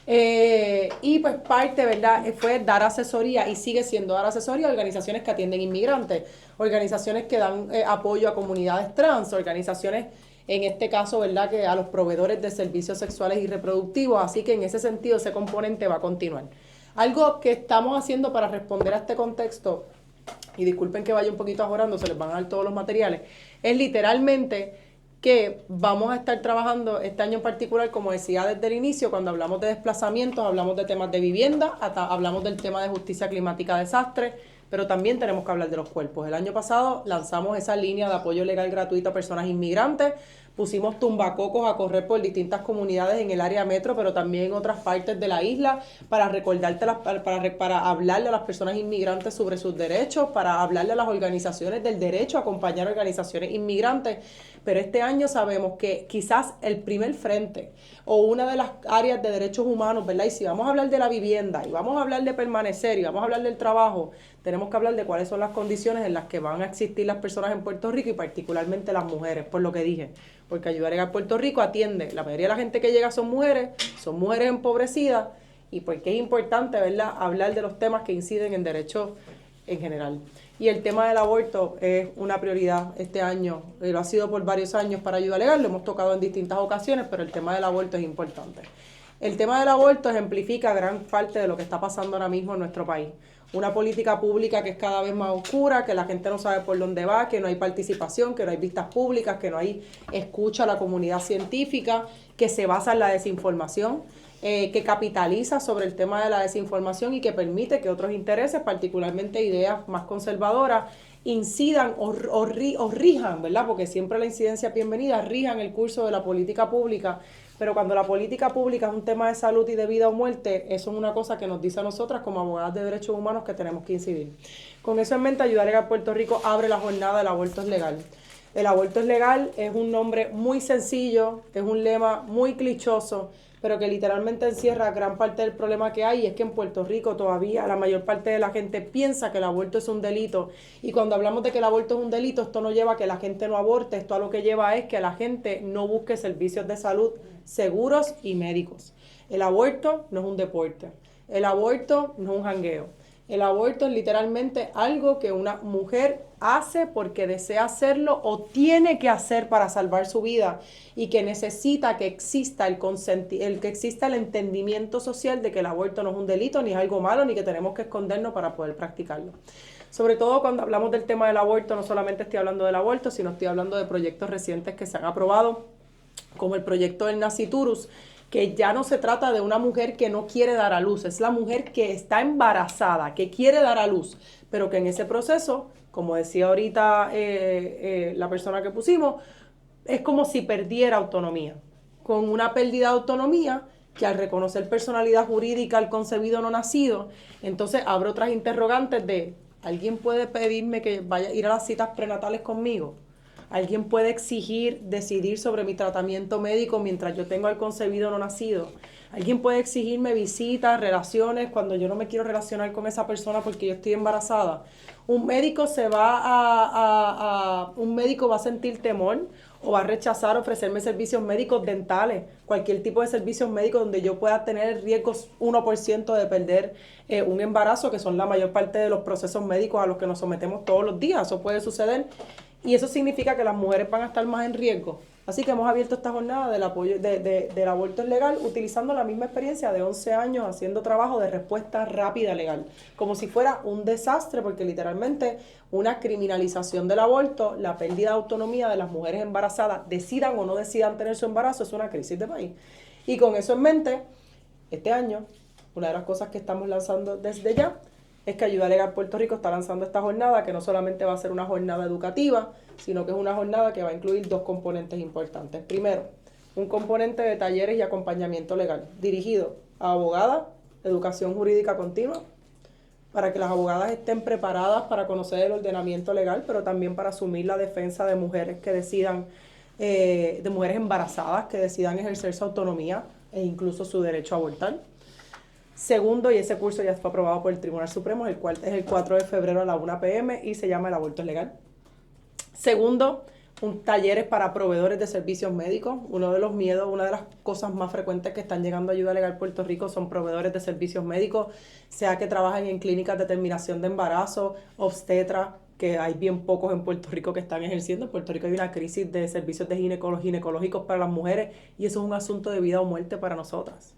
Y pues parte, ¿verdad?, fue dar asesoría, y sigue siendo dar asesoría a organizaciones que atienden inmigrantes, organizaciones que dan apoyo a comunidades trans, organizaciones en este caso, ¿verdad?, que a los proveedores de servicios sexuales y reproductivos, así que en ese sentido ese componente va a continuar. Algo que estamos haciendo para responder a este contexto, y disculpen que vaya un poquito ajorando, se les van a dar todos los materiales, es literalmente que vamos a estar trabajando este año en particular, como decía desde el inicio, cuando hablamos de desplazamientos, hablamos de temas de vivienda, hablamos del tema de justicia climática, desastre, pero también tenemos que hablar de los cuerpos. El año pasado lanzamos esa línea de apoyo legal gratuito a personas inmigrantes, pusimos tumbacocos a correr por distintas comunidades en el área metro, pero también en otras partes de la isla, para para hablarle a las personas inmigrantes sobre sus derechos, para hablarle a las organizaciones del derecho, acompañar a organizaciones inmigrantes. Pero este año sabemos que quizás el primer frente o una de las áreas de derechos humanos, ¿verdad? Y si vamos a hablar de la vivienda, y vamos a hablar de permanecer, y vamos a hablar del trabajo, tenemos que hablar de cuáles son las condiciones en las que van a existir las personas en Puerto Rico y particularmente las mujeres, por lo que dije. Porque Ayuda Legal Puerto Rico atiende, la mayoría de la gente que llega son mujeres empobrecidas, y porque es importante, ¿verdad?, hablar de los temas que inciden en derechos en general. Y el tema del aborto es una prioridad este año, lo ha sido por varios años para Ayuda Legal, lo hemos tocado en distintas ocasiones, pero el tema del aborto es importante. El tema del aborto ejemplifica gran parte de lo que está pasando ahora mismo en nuestro país. Una política pública que es cada vez más oscura, que la gente no sabe por dónde va, que no hay participación, que no hay vistas públicas, que no hay escucha a la comunidad científica, que se basa en la desinformación, que capitaliza sobre el tema de la desinformación y que permite que otros intereses, particularmente ideas más conservadoras, incidan o rijan, ¿verdad? Porque siempre la incidencia es bienvenida, rijan el curso de la política pública. Pero cuando la política pública es un tema de salud y de vida o muerte, eso es una cosa que nos dice a nosotras como abogadas de derechos humanos que tenemos que incidir. Con eso en mente, Ayuda Legal Puerto Rico abre la jornada del aborto es legal. El aborto es legal es un nombre muy sencillo, es un lema muy clichoso, pero que literalmente encierra gran parte del problema que hay, y es que en Puerto Rico todavía la mayor parte de la gente piensa que el aborto es un delito, y cuando hablamos de que el aborto es un delito, esto no lleva a que la gente no aborte, esto a lo que lleva es que la gente no busque servicios de salud seguros y médicos. El aborto no es un deporte, el aborto no es un jangueo. El aborto es literalmente algo que una mujer hace porque desea hacerlo o tiene que hacer para salvar su vida, y que necesita que exista que exista el entendimiento social de que el aborto no es un delito, ni es algo malo, ni que tenemos que escondernos para poder practicarlo. Sobre todo cuando hablamos del tema del aborto, no solamente estoy hablando del aborto, sino estoy hablando de proyectos recientes que se han aprobado, como el proyecto del Nasciturus, que ya no se trata de una mujer que no quiere dar a luz, es la mujer que está embarazada, que quiere dar a luz, pero que en ese proceso, como decía ahorita la persona que pusimos, es como si perdiera autonomía. Con una pérdida de autonomía, que al reconocer personalidad jurídica al concebido no nacido, entonces abre otras interrogantes de, ¿alguien puede pedirme que vaya a ir a las citas prenatales conmigo? ¿Alguien puede decidir sobre mi tratamiento médico mientras yo tengo al concebido no nacido? ¿Alguien puede exigirme visitas, relaciones, cuando yo no me quiero relacionar con esa persona porque yo estoy embarazada? Un médico va a sentir temor o va a rechazar ofrecerme servicios médicos dentales, cualquier tipo de servicios médicos donde yo pueda tener el riesgo 1% de perder un embarazo, que son la mayor parte de los procesos médicos a los que nos sometemos todos los días. Eso puede suceder. Y eso significa que las mujeres van a estar más en riesgo. Así que hemos abierto esta jornada del apoyo del aborto es legal, utilizando la misma experiencia de 11 años haciendo trabajo de respuesta rápida legal, como si fuera un desastre, porque literalmente una criminalización del aborto, la pérdida de autonomía de las mujeres embarazadas, decidan o no decidan tener su embarazo, es una crisis de país. Y con eso en mente, este año, una de las cosas que estamos lanzando desde ya es que Ayuda Legal Puerto Rico está lanzando esta jornada, que no solamente va a ser una jornada educativa, sino que es una jornada que va a incluir dos componentes importantes. Primero, un componente de talleres y acompañamiento legal, dirigido a abogadas, educación jurídica continua, para que las abogadas estén preparadas para conocer el ordenamiento legal, pero también para asumir la defensa de mujeres que decidan, de mujeres embarazadas que decidan ejercer su autonomía e incluso su derecho a abortar. Segundo, y ese curso ya fue aprobado por el Tribunal Supremo, el cual es el 4 de febrero a la 1 p.m. y se llama El aborto es legal. Segundo, talleres para proveedores de servicios médicos. Uno de los miedos, una de las cosas más frecuentes que están llegando a Ayuda Legal Puerto Rico son proveedores de servicios médicos, sea que trabajen en clínicas de terminación de embarazo, obstetra, que hay bien pocos en Puerto Rico que están ejerciendo. En Puerto Rico hay una crisis de servicios de ginecológicos para las mujeres y eso es un asunto de vida o muerte para nosotras.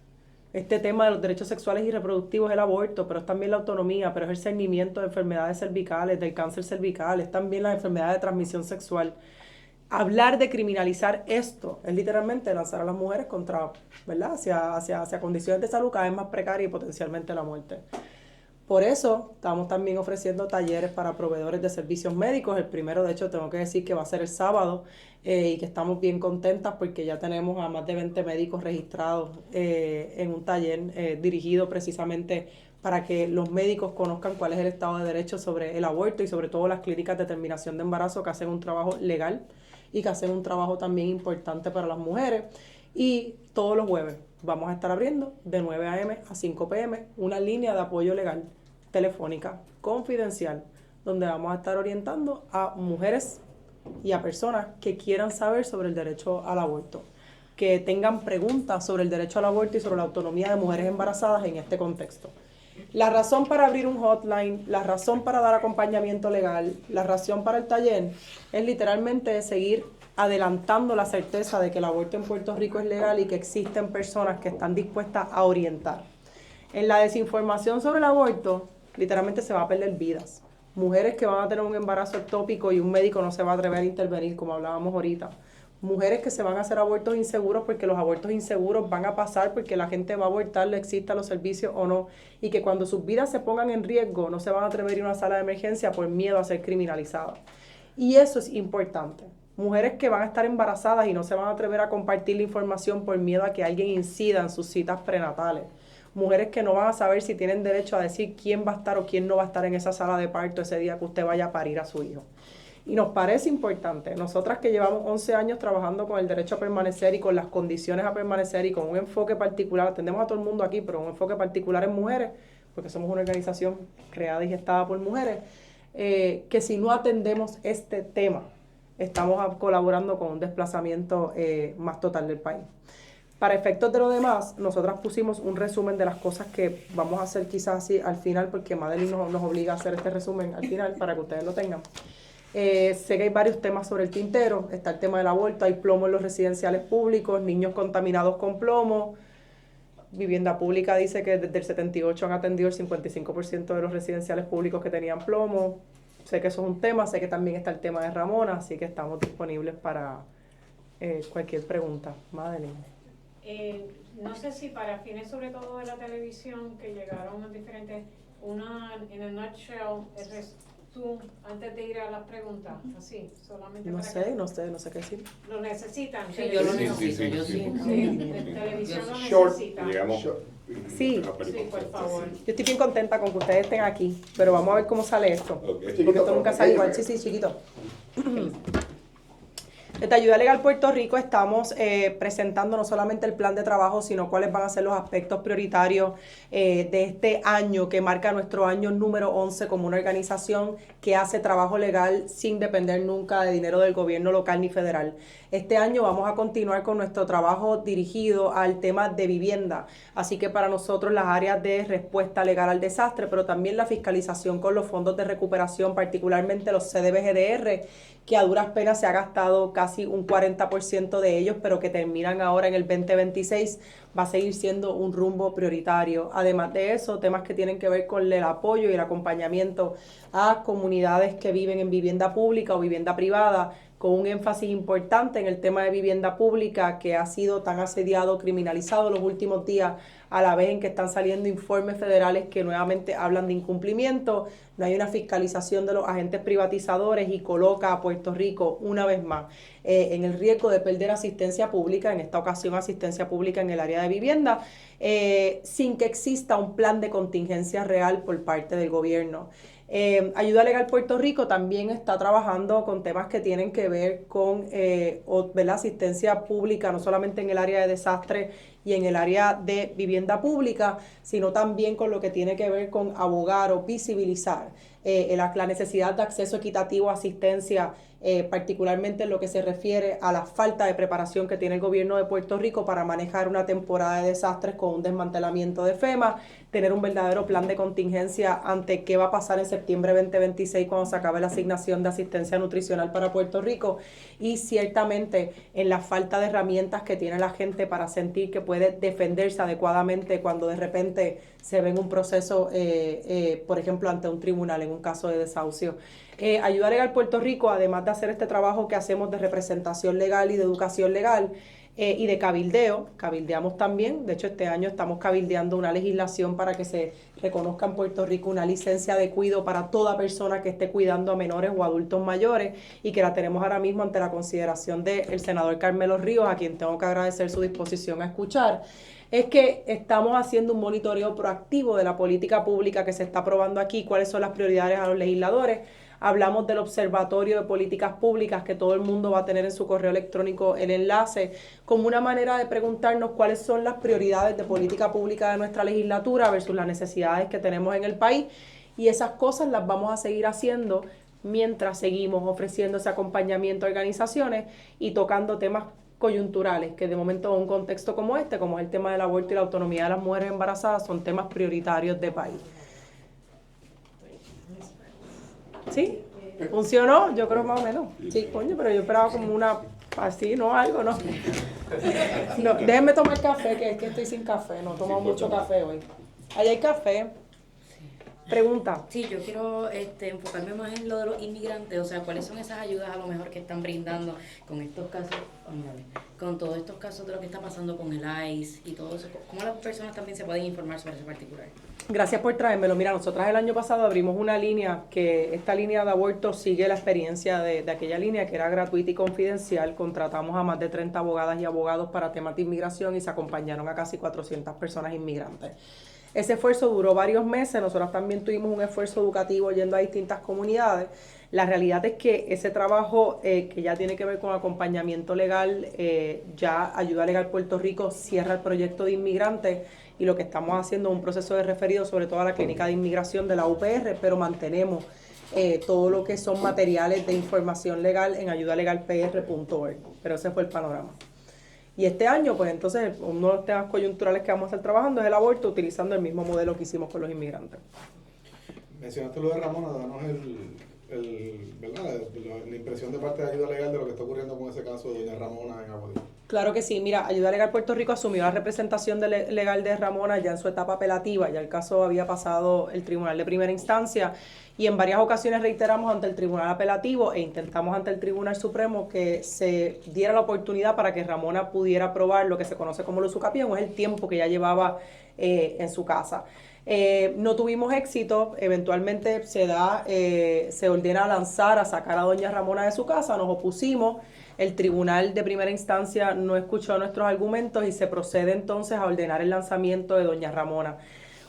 Este tema de los derechos sexuales y reproductivos es el aborto, pero es también la autonomía, pero es el cernimiento de enfermedades cervicales, del cáncer cervical, es también las enfermedades de transmisión sexual. Hablar de criminalizar esto es literalmente lanzar a las mujeres contra, ¿verdad? Hacia condiciones de salud cada vez más precarias y potencialmente la muerte. Por eso estamos también ofreciendo talleres para proveedores de servicios médicos. El primero, de hecho, tengo que decir que va a ser el sábado y que estamos bien contentas porque ya tenemos a más de 20 médicos registrados en un taller dirigido precisamente para que los médicos conozcan cuál es el estado de derecho sobre el aborto y sobre todo las clínicas de terminación de embarazo que hacen un trabajo legal y que hacen un trabajo también importante para las mujeres. Y todos los jueves vamos a estar abriendo de 9 a.m. a 5 p.m. una línea de apoyo legal telefónica confidencial donde vamos a estar orientando a mujeres y a personas que quieran saber sobre el derecho al aborto, que tengan preguntas sobre el derecho al aborto y sobre la autonomía de mujeres embarazadas en este contexto. La razón para abrir un hotline, la razón para dar acompañamiento legal, la razón para el taller es literalmente seguir adelantando la certeza de que el aborto en Puerto Rico es legal y que existen personas que están dispuestas a orientar. En la desinformación sobre el aborto, literalmente se va a perder vidas. Mujeres que van a tener un embarazo ectópico y un médico no se va a atrever a intervenir, como hablábamos ahorita. Mujeres que se van a hacer abortos inseguros porque los abortos inseguros van a pasar porque la gente va a abortar, le existan los servicios o no. Y que cuando sus vidas se pongan en riesgo, no se van a atrever a ir a una sala de emergencia por miedo a ser criminalizadas. Y eso es importante. Mujeres que van a estar embarazadas y no se van a atrever a compartir la información por miedo a que alguien incida en sus citas prenatales. Mujeres que no van a saber si tienen derecho a decir quién va a estar o quién no va a estar en esa sala de parto ese día que usted vaya a parir a su hijo. Y nos parece importante, nosotras que llevamos 11 años trabajando con el derecho a permanecer y con las condiciones a permanecer y con un enfoque particular, atendemos a todo el mundo aquí, pero un enfoque particular en mujeres, porque somos una organización creada y gestada por mujeres, que si no atendemos este tema, estamos colaborando con un desplazamiento más total del país. Para efectos de lo demás, nosotras pusimos un resumen de las cosas que vamos a hacer quizás así al final, porque Madeline nos obliga a hacer este resumen al final para que ustedes lo tengan. Sé que hay varios temas sobre el tintero, está el tema del aborto, hay plomo en los residenciales públicos, niños contaminados con plomo. Vivienda Pública dice que desde el 78 han atendido el 55% de los residenciales públicos que tenían plomo. Sé que eso es un tema, sé que también está el tema de Ramona, así que estamos disponibles para cualquier pregunta. Madeline. No sé si para fines sobre todo de la televisión que llegaron a diferentes, una en el nutshell, tú, antes de ir a las preguntas, así, solamente No para sé, que no sé qué decir. lo necesitan. Sí, yo lo necesito, sí, yo sí. Televisión lo Short. necesita. Llegamos. Sí. Sí, por favor. Yo estoy bien contenta con que ustedes estén aquí, pero vamos a ver cómo sale esto. Ok. Porque esto nunca sale igual. Sí, chiquito. Desde Ayuda Legal Puerto Rico estamos presentando no solamente el plan de trabajo, sino cuáles van a ser los aspectos prioritarios de este año, que marca nuestro año número 11 como una organización que hace trabajo legal sin depender nunca de dinero del gobierno local ni federal. Este año vamos a continuar con nuestro trabajo dirigido al tema de vivienda, así que para nosotros las áreas de respuesta legal al desastre, pero también la fiscalización con los fondos de recuperación, particularmente los CDBGDR, que a duras penas se ha gastado casi un 40% de ellos, pero que terminan ahora en el 2026, va a seguir siendo un rumbo prioritario. Además de eso, temas que tienen que ver con el apoyo y el acompañamiento a comunidades que viven en vivienda pública o vivienda privada, con un énfasis importante en el tema de vivienda pública que ha sido tan asediado, criminalizado los últimos días, a la vez en que están saliendo informes federales que nuevamente hablan de incumplimiento. No hay una fiscalización de los agentes privatizadores y coloca a Puerto Rico una vez más en el riesgo de perder asistencia pública, en esta ocasión asistencia pública en el área de vivienda, sin que exista un plan de contingencia real por parte del gobierno. Ayuda Legal Puerto Rico también está trabajando con temas que tienen que ver con asistencia pública, no solamente en el área de desastre y en el área de vivienda pública, sino también con lo que tiene que ver con abogar o visibilizar la necesidad de acceso equitativo a asistencia, particularmente en lo que se refiere a la falta de preparación que tiene el gobierno de Puerto Rico para manejar una temporada de desastres con un desmantelamiento de FEMA, tener un verdadero plan de contingencia ante qué va a pasar en septiembre 2026 cuando se acabe la asignación de asistencia nutricional para Puerto Rico, y ciertamente en la falta de herramientas que tiene la gente para sentir que puede defenderse adecuadamente cuando de repente se ve en un proceso, por ejemplo, ante un tribunal en un caso de desahucio. Ayuda Legal Puerto Rico, además de hacer este trabajo que hacemos de representación legal y de educación legal y de cabildeo, cabildeamos también. De hecho, este año estamos cabildeando una legislación para que se reconozca en Puerto Rico una licencia de cuido para toda persona que esté cuidando a menores o adultos mayores, y que la tenemos ahora mismo ante la consideración del senador Carmelo Ríos, a quien tengo que agradecer su disposición a escuchar. Es que estamos haciendo un monitoreo proactivo de la política pública que se está aprobando aquí, cuáles son las prioridades a los legisladores. Hablamos del Observatorio de Políticas Públicas, que todo el mundo va a tener en su correo electrónico el enlace, como una manera de preguntarnos cuáles son las prioridades de política pública de nuestra legislatura versus las necesidades que tenemos en el país. Y esas cosas las vamos a seguir haciendo mientras seguimos ofreciendo ese acompañamiento a organizaciones y tocando temas coyunturales, que de momento en un contexto como este, como es el tema del aborto y la autonomía de las mujeres embarazadas, son temas prioritarios de país. ¿Sí? ¿Funcionó? Yo creo más o menos. Sí, coño, pero yo esperaba como una, así, ¿no? Algo, ¿no? No, déjenme tomar café, que es que estoy sin café, no he tomado mucho café hoy. Ahí hay café. Pregunta. Sí, yo quiero enfocarme más en lo de los inmigrantes, o sea, cuáles son esas ayudas a lo mejor que están brindando con estos casos, con todos estos casos de lo que está pasando con el ICE y todo eso, cómo las personas también se pueden informar sobre ese particular. Gracias por traérmelo. Mira, nosotras el año pasado abrimos una línea, que esta línea de aborto sigue la experiencia de aquella línea, que era gratuita y confidencial. Contratamos a más de 30 abogadas y abogados para temas de inmigración y se acompañaron a casi 400 personas inmigrantes. Ese esfuerzo duró varios meses. Nosotros también tuvimos un esfuerzo educativo yendo a distintas comunidades. La realidad es que ese trabajo que ya tiene que ver con acompañamiento legal, ya Ayuda Legal Puerto Rico cierra el proyecto de inmigrantes, y lo que estamos haciendo es un proceso de referido sobre todo a la clínica de inmigración de la UPR, pero mantenemos todo lo que son materiales de información legal en ayudalegalpr.org. Pero ese fue el panorama. Y este año, pues entonces, uno de los temas coyunturales que vamos a estar trabajando es el aborto, utilizando el mismo modelo que hicimos con los inmigrantes. Mencionaste lo de Ramona, danos ¿verdad? La impresión de parte de Ayuda Legal de lo que está ocurriendo con ese caso de doña Ramona en Aguadilla. Claro que sí. Mira, Ayuda Legal Puerto Rico asumió la representación legal de Ramona ya en su etapa apelativa. Ya el caso había pasado el Tribunal de Primera Instancia, y en varias ocasiones reiteramos ante el Tribunal Apelativo e intentamos ante el Tribunal Supremo que se diera la oportunidad para que Ramona pudiera probar lo que se conoce como el usucapión, o es el tiempo que ya llevaba en su casa. No tuvimos éxito. Eventualmente se ordena a sacar a doña Ramona de su casa. Nos opusimos. El Tribunal de Primera Instancia no escuchó nuestros argumentos y se procede entonces a ordenar el lanzamiento de doña Ramona.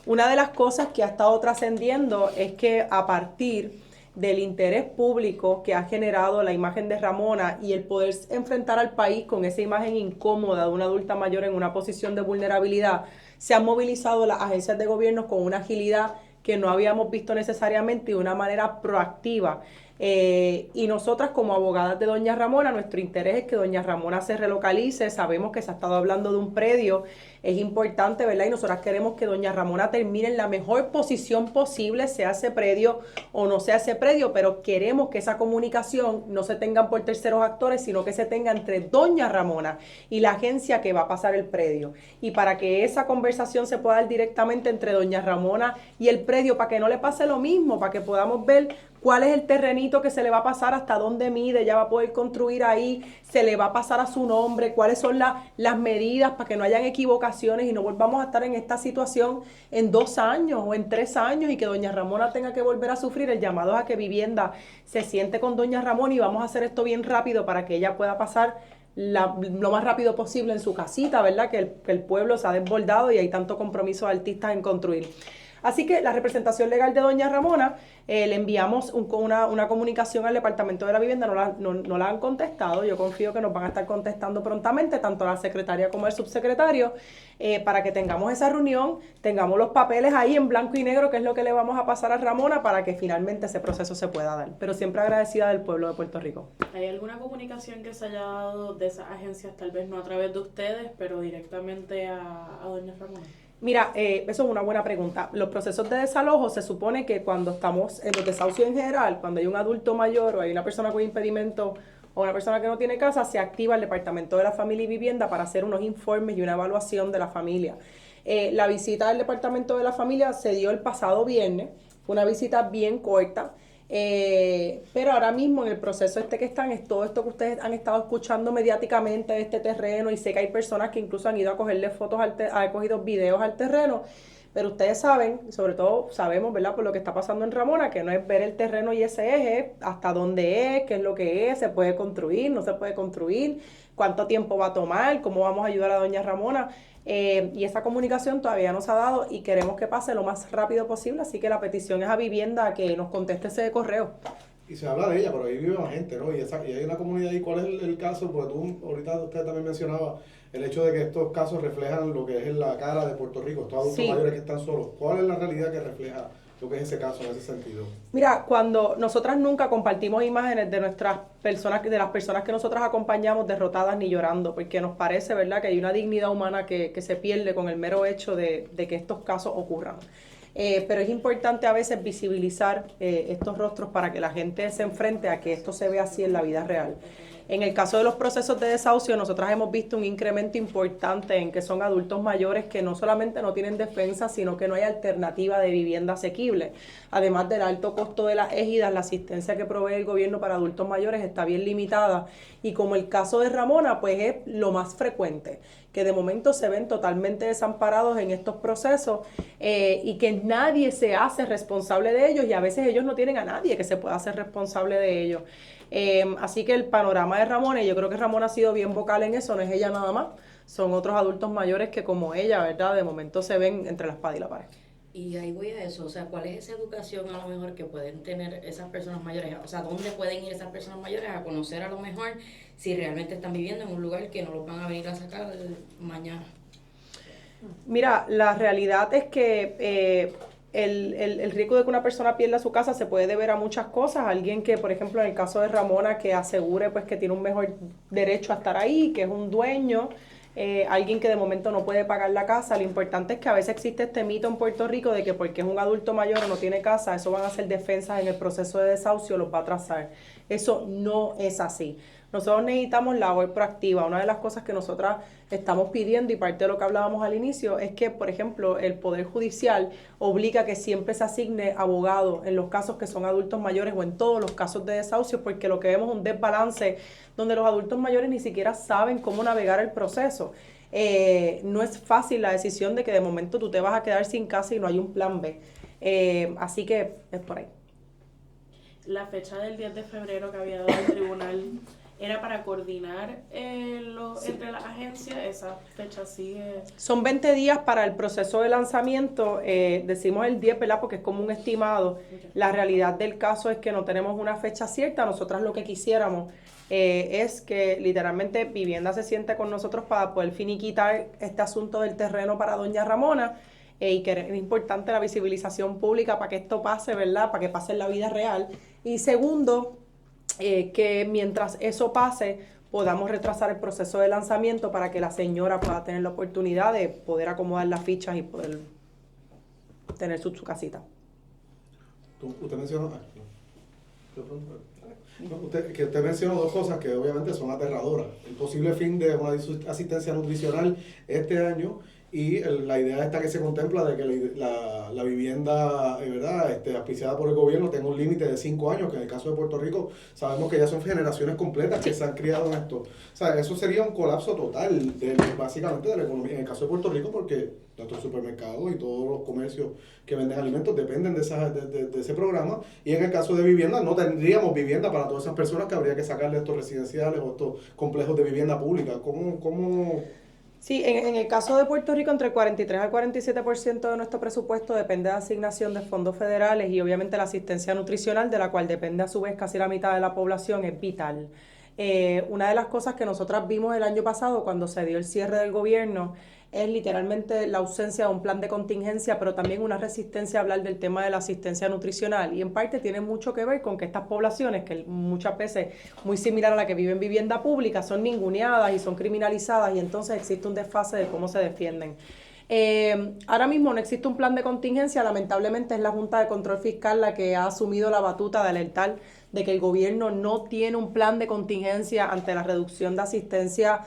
Una de las cosas que ha estado trascendiendo es que a partir del interés público que ha generado la imagen de Ramona y el poder enfrentar al país con esa imagen incómoda de una adulta mayor en una posición de vulnerabilidad, se han movilizado las agencias de gobierno con una agilidad que no habíamos visto necesariamente y de una manera proactiva. Y nosotras como abogadas de doña Ramona, nuestro interés es que doña Ramona se relocalice. Sabemos que se ha estado hablando de un predio, es importante, ¿verdad? Y nosotras queremos que doña Ramona termine en la mejor posición posible, sea ese predio o no sea ese predio, pero queremos que esa comunicación no se tenga por terceros actores, sino que se tenga entre doña Ramona y la agencia que va a pasar el predio. Y para que esa conversación se pueda dar directamente entre doña Ramona y el predio, para que no le pase lo mismo, para que podamos ver cuál es el terrenito que se le va a pasar, hasta dónde mide, ella va a poder construir ahí, se le va a pasar a su nombre, cuáles son las medidas para que no hayan equivocaciones y no volvamos a estar en esta situación en 2 años o en 3 años y que doña Ramona tenga que volver a sufrir. El llamado a que Vivienda se siente con doña Ramona y vamos a hacer esto bien rápido para que ella pueda pasar lo más rápido posible en su casita, ¿verdad? Que el pueblo se ha desbordado y hay tanto compromiso de artistas en construir. Así que la representación legal de doña Ramona, le enviamos una comunicación al Departamento de la Vivienda, no la han contestado, yo confío que nos van a estar contestando prontamente, tanto la secretaria como el subsecretario, para que tengamos esa reunión, tengamos los papeles ahí en blanco y negro, que es lo que le vamos a pasar a Ramona para que finalmente ese proceso se pueda dar. Pero siempre agradecida del pueblo de Puerto Rico. ¿Hay alguna comunicación que se haya dado de esas agencias, tal vez no a través de ustedes, pero directamente a doña Ramona? Mira, eso es una buena pregunta. Los procesos de desalojo se supone que cuando estamos en los desahucios en general, cuando hay un adulto mayor o hay una persona con impedimento o una persona que no tiene casa, se activa el Departamento de la Familia y Vivienda para hacer unos informes y una evaluación de la familia. La visita del Departamento de la Familia se dio el pasado viernes, fue una visita bien corta. Pero ahora mismo en el proceso que están es todo esto que ustedes han estado escuchando mediáticamente de este terreno, y sé que hay personas que incluso han ido a cogerle fotos, han cogido videos al terreno, pero ustedes saben, sobre todo sabemos, ¿verdad?, por lo que está pasando en Ramona, que no es ver el terreno y ese eje, hasta dónde es, qué es lo que es, se puede construir, no se puede construir, cuánto tiempo va a tomar, cómo vamos a ayudar a doña Ramona. Y esa comunicación todavía no se ha dado y queremos que pase lo más rápido posible, así que la petición es a Vivienda que nos conteste ese correo. Y se habla de ella, pero ahí vive la gente, ¿no? Y hay una comunidad ahí. ¿Cuál es el caso? Porque ahorita usted también mencionaba el hecho de que estos casos reflejan lo que es la cara de Puerto Rico, estos adultos mayores que están solos. ¿Cuál es la realidad que refleja lo que es ese caso en ese sentido? Mira, cuando nosotras nunca compartimos imágenes de nuestras personas, de las personas que nosotras acompañamos derrotadas ni llorando, porque nos parece, ¿verdad?, que hay una dignidad humana que se pierde con el mero hecho de que estos casos ocurran. Pero es importante a veces visibilizar estos rostros para que la gente se enfrente a que esto se vea así en la vida real. En el caso de los procesos de desahucio, nosotras hemos visto un incremento importante en que son adultos mayores que no solamente no tienen defensa, sino que no hay alternativa de vivienda asequible. Además del alto costo de las ejidas, la asistencia que provee el gobierno para adultos mayores está bien limitada. Y como el caso de Ramona, pues es lo más frecuente, que de momento se ven totalmente desamparados en estos procesos y que nadie se hace responsable de ellos, y a veces ellos no tienen a nadie que se pueda hacer responsable de ellos. Así que el panorama de Ramona, y yo creo que Ramona ha sido bien vocal en eso, no es ella nada más, son otros adultos mayores que como ella, ¿verdad?, de momento se ven entre la espada y la pared. Y ahí voy a eso, o sea, ¿cuál es esa educación a lo mejor que pueden tener esas personas mayores? O sea, ¿dónde pueden ir esas personas mayores a conocer a lo mejor si realmente están viviendo en un lugar que no los van a venir a sacar mañana? Mira, la realidad es que el riesgo de que una persona pierda su casa se puede deber a muchas cosas. Alguien que, por ejemplo, en el caso de Ramona, que asegure pues que tiene un mejor derecho a estar ahí, que es un dueño. Alguien que de momento no puede pagar la casa. Lo importante es que a veces existe este mito en Puerto Rico de que porque es un adulto mayor o no tiene casa, eso van a ser defensas en el proceso de desahucio, los va a atrasar. Eso no es así. Nosotros necesitamos labor proactiva. Una de las cosas que nosotras estamos pidiendo, y parte de lo que hablábamos al inicio, es que, por ejemplo, el Poder Judicial obliga a que siempre se asigne abogado en los casos que son adultos mayores o en todos los casos de desahucio, porque lo que vemos es un desbalance donde los adultos mayores ni siquiera saben cómo navegar el proceso. No es fácil la decisión de que de momento tú te vas a quedar sin casa y no hay un plan B. Así que es por ahí. La fecha del 10 de febrero que había dado el tribunal era para coordinar entre las agencias. Esa fecha sigue. Son 20 días para el proceso de lanzamiento. Decimos el 10, ¿verdad?, porque es como un estimado. La realidad del caso es que no tenemos una fecha cierta. Nosotras lo que quisiéramos es que literalmente Vivienda se siente con nosotros para poder finiquitar este asunto del terreno para doña Ramona, y que es importante la visibilización pública para que esto pase, ¿verdad?, para que pase en la vida real. Y segundo, que mientras eso pase podamos retrasar el proceso de lanzamiento para que la señora pueda tener la oportunidad de poder acomodar las fichas y poder tener su casita. Usted mencionó... Usted mencionó dos cosas que obviamente son aterradoras. El posible fin de una asistencia nutricional este año y la idea esta que se contempla de que la vivienda, ¿verdad?, auspiciada por el gobierno tenga un límite de 5 años, que en el caso de Puerto Rico sabemos que ya son generaciones completas que se han criado en esto. O sea, eso sería un colapso total básicamente de la economía en el caso de Puerto Rico, porque nuestros supermercados y todos los comercios que venden alimentos dependen de ese programa, y en el caso de vivienda no tendríamos vivienda para todas esas personas que habría que sacarle estos residenciales o estos complejos de vivienda pública. ¿Cómo Sí, en el caso de Puerto Rico, entre el 43 al 47% de nuestro presupuesto depende de asignación de fondos federales y obviamente la asistencia nutricional, de la cual depende a su vez casi la mitad de la población, es vital. Una de las cosas que nosotras vimos el año pasado cuando se dio el cierre del gobierno es literalmente la ausencia de un plan de contingencia, pero también una resistencia a hablar del tema de la asistencia nutricional. Y en parte tiene mucho que ver con que estas poblaciones, que muchas veces muy similar a la que vive en vivienda pública, son ninguneadas y son criminalizadas y entonces existe un desfase de cómo se defienden. Ahora mismo no existe un plan de contingencia, lamentablemente es la Junta de Control Fiscal la que ha asumido la batuta de alertar de que el gobierno no tiene un plan de contingencia ante la reducción de asistencia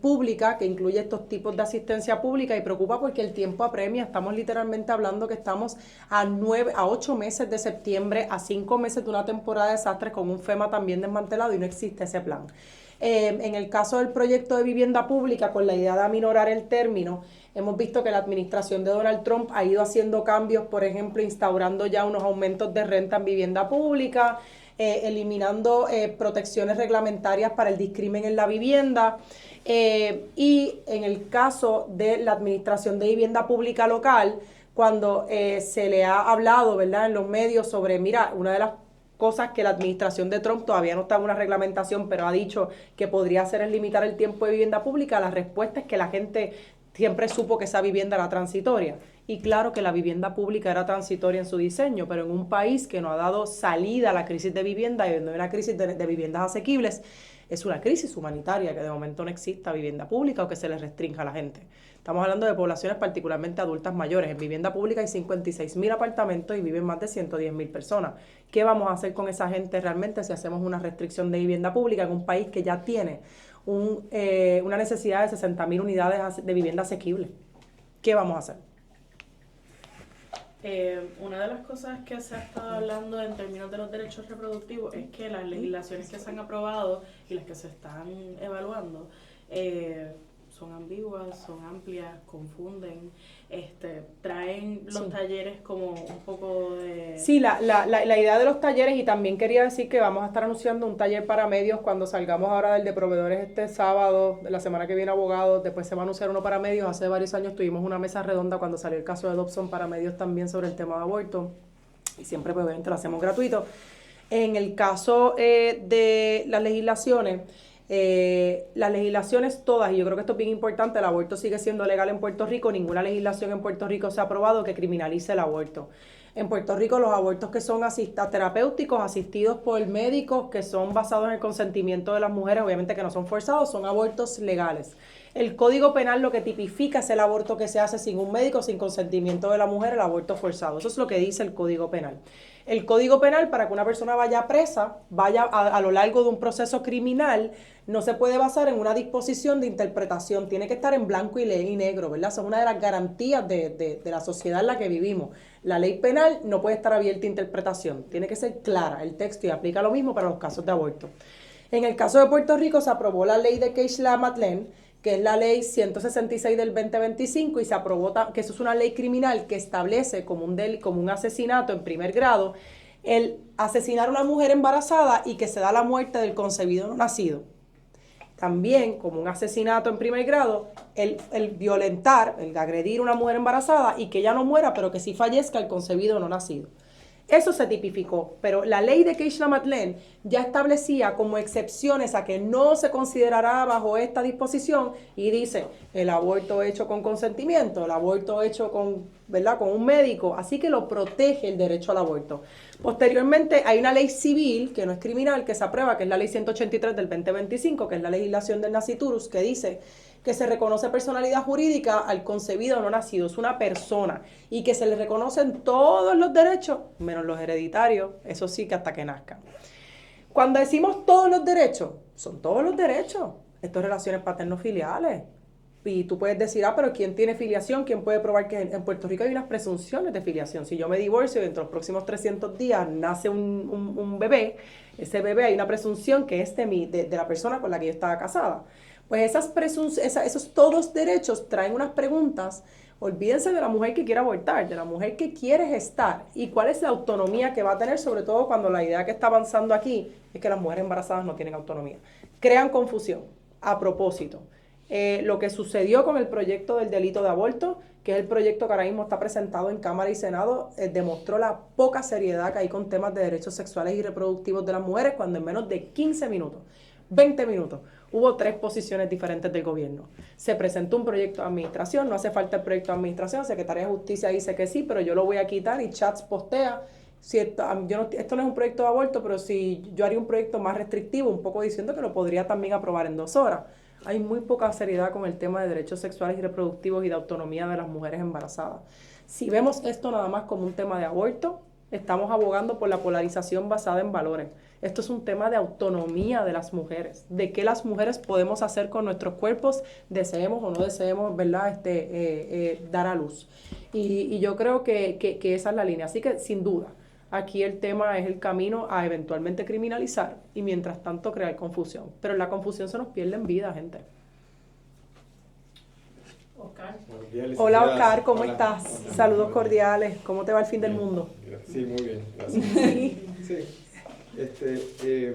pública, que incluye estos tipos de asistencia pública, y preocupa porque el tiempo apremia. Estamos literalmente hablando que estamos a 8 meses de septiembre, a 5 meses de una temporada de desastres con un FEMA también desmantelado y no existe ese plan. En el caso del proyecto de vivienda pública, con la idea de aminorar el término, hemos visto que la administración de Donald Trump ha ido haciendo cambios, por ejemplo, instaurando ya unos aumentos de renta en vivienda pública, eliminando protecciones reglamentarias para el discrimen en la vivienda. Y en el caso de la administración de vivienda pública local, cuando se le ha hablado, ¿verdad?, en los medios sobre, mira, una de las cosas que la administración de Trump todavía no está en una reglamentación, pero ha dicho que podría hacer es limitar el tiempo de vivienda pública, la respuesta es que la gente siempre supo que esa vivienda era transitoria. Y claro que la vivienda pública era transitoria en su diseño, pero en un país que no ha dado salida a la crisis de vivienda y donde hay una crisis de viviendas asequibles, es una crisis humanitaria que de momento no exista vivienda pública o que se le restrinja a la gente. Estamos hablando de poblaciones particularmente adultas mayores. En vivienda pública hay 56.000 apartamentos y viven más de 110.000 personas. ¿Qué vamos a hacer con esa gente realmente si hacemos una restricción de vivienda pública en un país que ya tiene una necesidad de 60.000 unidades de vivienda asequible? ¿Qué vamos a hacer? Una de las cosas que se ha estado hablando en términos de los derechos reproductivos es que las legislaciones que se han aprobado y las que se están evaluando son ambiguas, son amplias, confunden, traen los talleres como un poco de... Sí, la idea de los talleres, y también quería decir que vamos a estar anunciando un taller para medios cuando salgamos ahora del de proveedores este sábado, de la semana que viene abogados, después se va a anunciar uno para medios. Hace varios años tuvimos una mesa redonda cuando salió el caso de Dobson para medios también sobre el tema de aborto, y siempre pues obviamente lo hacemos gratuito. En el caso de las legislaciones todas, y yo creo que esto es bien importante, el aborto sigue siendo legal en Puerto Rico, ninguna legislación en Puerto Rico se ha aprobado que criminalice el aborto. En Puerto Rico los abortos que son terapéuticos, asistidos por médicos, que son basados en el consentimiento de las mujeres, obviamente que no son forzados, son abortos legales. El Código Penal lo que tipifica es el aborto que se hace sin un médico, sin consentimiento de la mujer, el aborto forzado. Eso es lo que dice el Código Penal. El Código Penal, para que una persona vaya presa, vaya a lo largo de un proceso criminal, no se puede basar en una disposición de interpretación, tiene que estar en blanco y negro, ¿verdad? Eso es una de las garantías de la sociedad en la que vivimos. La ley penal no puede estar abierta a interpretación, tiene que ser clara el texto, y aplica lo mismo para los casos de aborto. En el caso de Puerto Rico se aprobó la ley de Keishla-Matlen, que es la ley 166 del 2025, y se aprobó que eso es una ley criminal que establece como un asesinato en primer grado el asesinar a una mujer embarazada y que se da la muerte del concebido no nacido. También, como un asesinato en primer grado, el violentar, el agredir a una mujer embarazada y que ella no muera, pero que sí fallezca el concebido no nacido. Eso se tipificó, pero la ley de Keishla-Matlen ya establecía como excepciones a que no se considerará bajo esta disposición, y dice el aborto hecho con consentimiento, el aborto hecho con un médico, así que lo protege el derecho al aborto. Posteriormente hay una ley civil que no es criminal que se aprueba, que es la ley 183 del 2025, que es la legislación del Nasciturus, que dice que se reconoce personalidad jurídica al concebido no nacido, es una persona, y que se le reconocen todos los derechos, menos los hereditarios, eso sí que hasta que nazcan. Cuando decimos todos los derechos, son todos los derechos, esto es relaciones paterno-filiales. Y tú puedes decir, pero ¿quién tiene filiación? ¿Quién puede probar que en Puerto Rico hay unas presunciones de filiación? Si yo me divorcio y dentro de los próximos 300 días nace un bebé, ese bebé hay una presunción que es de la persona con la que yo estaba casada. Pues esos todos derechos traen unas preguntas. Olvídense de la mujer que quiere abortar, de la mujer que quiere gestar, y cuál es la autonomía que va a tener, sobre todo cuando la idea que está avanzando aquí es que las mujeres embarazadas no tienen autonomía. Crean confusión a propósito. lo que sucedió con el proyecto del delito de aborto, que es el proyecto que ahora mismo está presentado en Cámara y Senado, demostró la poca seriedad que hay con temas de derechos sexuales y reproductivos de las mujeres, cuando en menos de 15 minutos, 20 minutos, hubo 3 posiciones diferentes del gobierno. Se presentó un proyecto de administración, no hace falta el proyecto de administración, Secretaría de Justicia dice que sí, pero yo lo voy a quitar, y Chats postea, si esto no es un proyecto de aborto, pero si yo haría un proyecto más restrictivo, un poco diciendo que lo podría también aprobar en 2 horas. Hay muy poca seriedad con el tema de derechos sexuales y reproductivos y de autonomía de las mujeres embarazadas. Si vemos esto nada más como un tema de aborto, estamos abogando por la polarización basada en valores. Esto es un tema de autonomía de las mujeres, de qué las mujeres podemos hacer con nuestros cuerpos, deseemos o no deseemos, ¿verdad? Dar a luz. Y yo creo que esa es la línea. Así que, sin duda, aquí el tema es el camino a eventualmente criminalizar y mientras tanto crear confusión. Pero en la confusión se nos pierden vidas, gente. Oscar. Hola Oscar, ¿cómo Hola. estás? Hola. Saludos cordiales. ¿Cómo te va el fin del mundo? Sí, muy bien, gracias. Sí. Sí.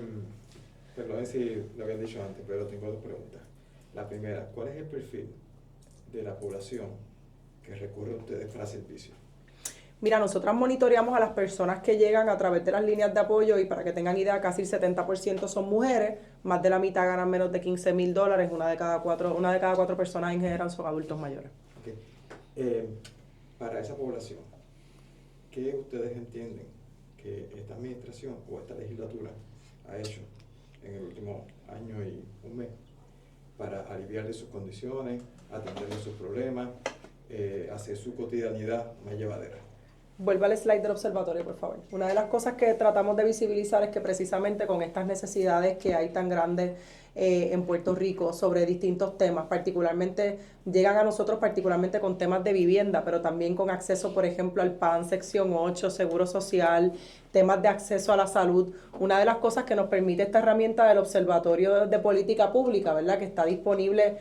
Perdón si lo habían dicho antes, pero tengo 2 preguntas. La primera, ¿cuál es el perfil de la población que recurre a ustedes para servicio? Mira, nosotras monitoreamos a las personas que llegan a través de las líneas de apoyo y para que tengan idea, casi el 70% son mujeres, más de la mitad ganan menos de $15,000, una de cada cuatro personas en general son adultos mayores. Okay. Para esa población, ¿qué ustedes entienden que esta administración o esta legislatura ha hecho en el último año y un mes para aliviar de sus condiciones, atender de sus problemas, hacer su cotidianidad más llevadera? Vuelve al slide del observatorio, por favor. Una de las cosas que tratamos de visibilizar es que precisamente con estas necesidades que hay tan grandes en Puerto Rico sobre distintos temas, particularmente llegan a nosotros particularmente con temas de vivienda, pero también con acceso, por ejemplo, al PAN, sección 8, seguro social, temas de acceso a la salud. Una de las cosas que nos permite esta herramienta del Observatorio de Política Pública, ¿verdad?, que está disponible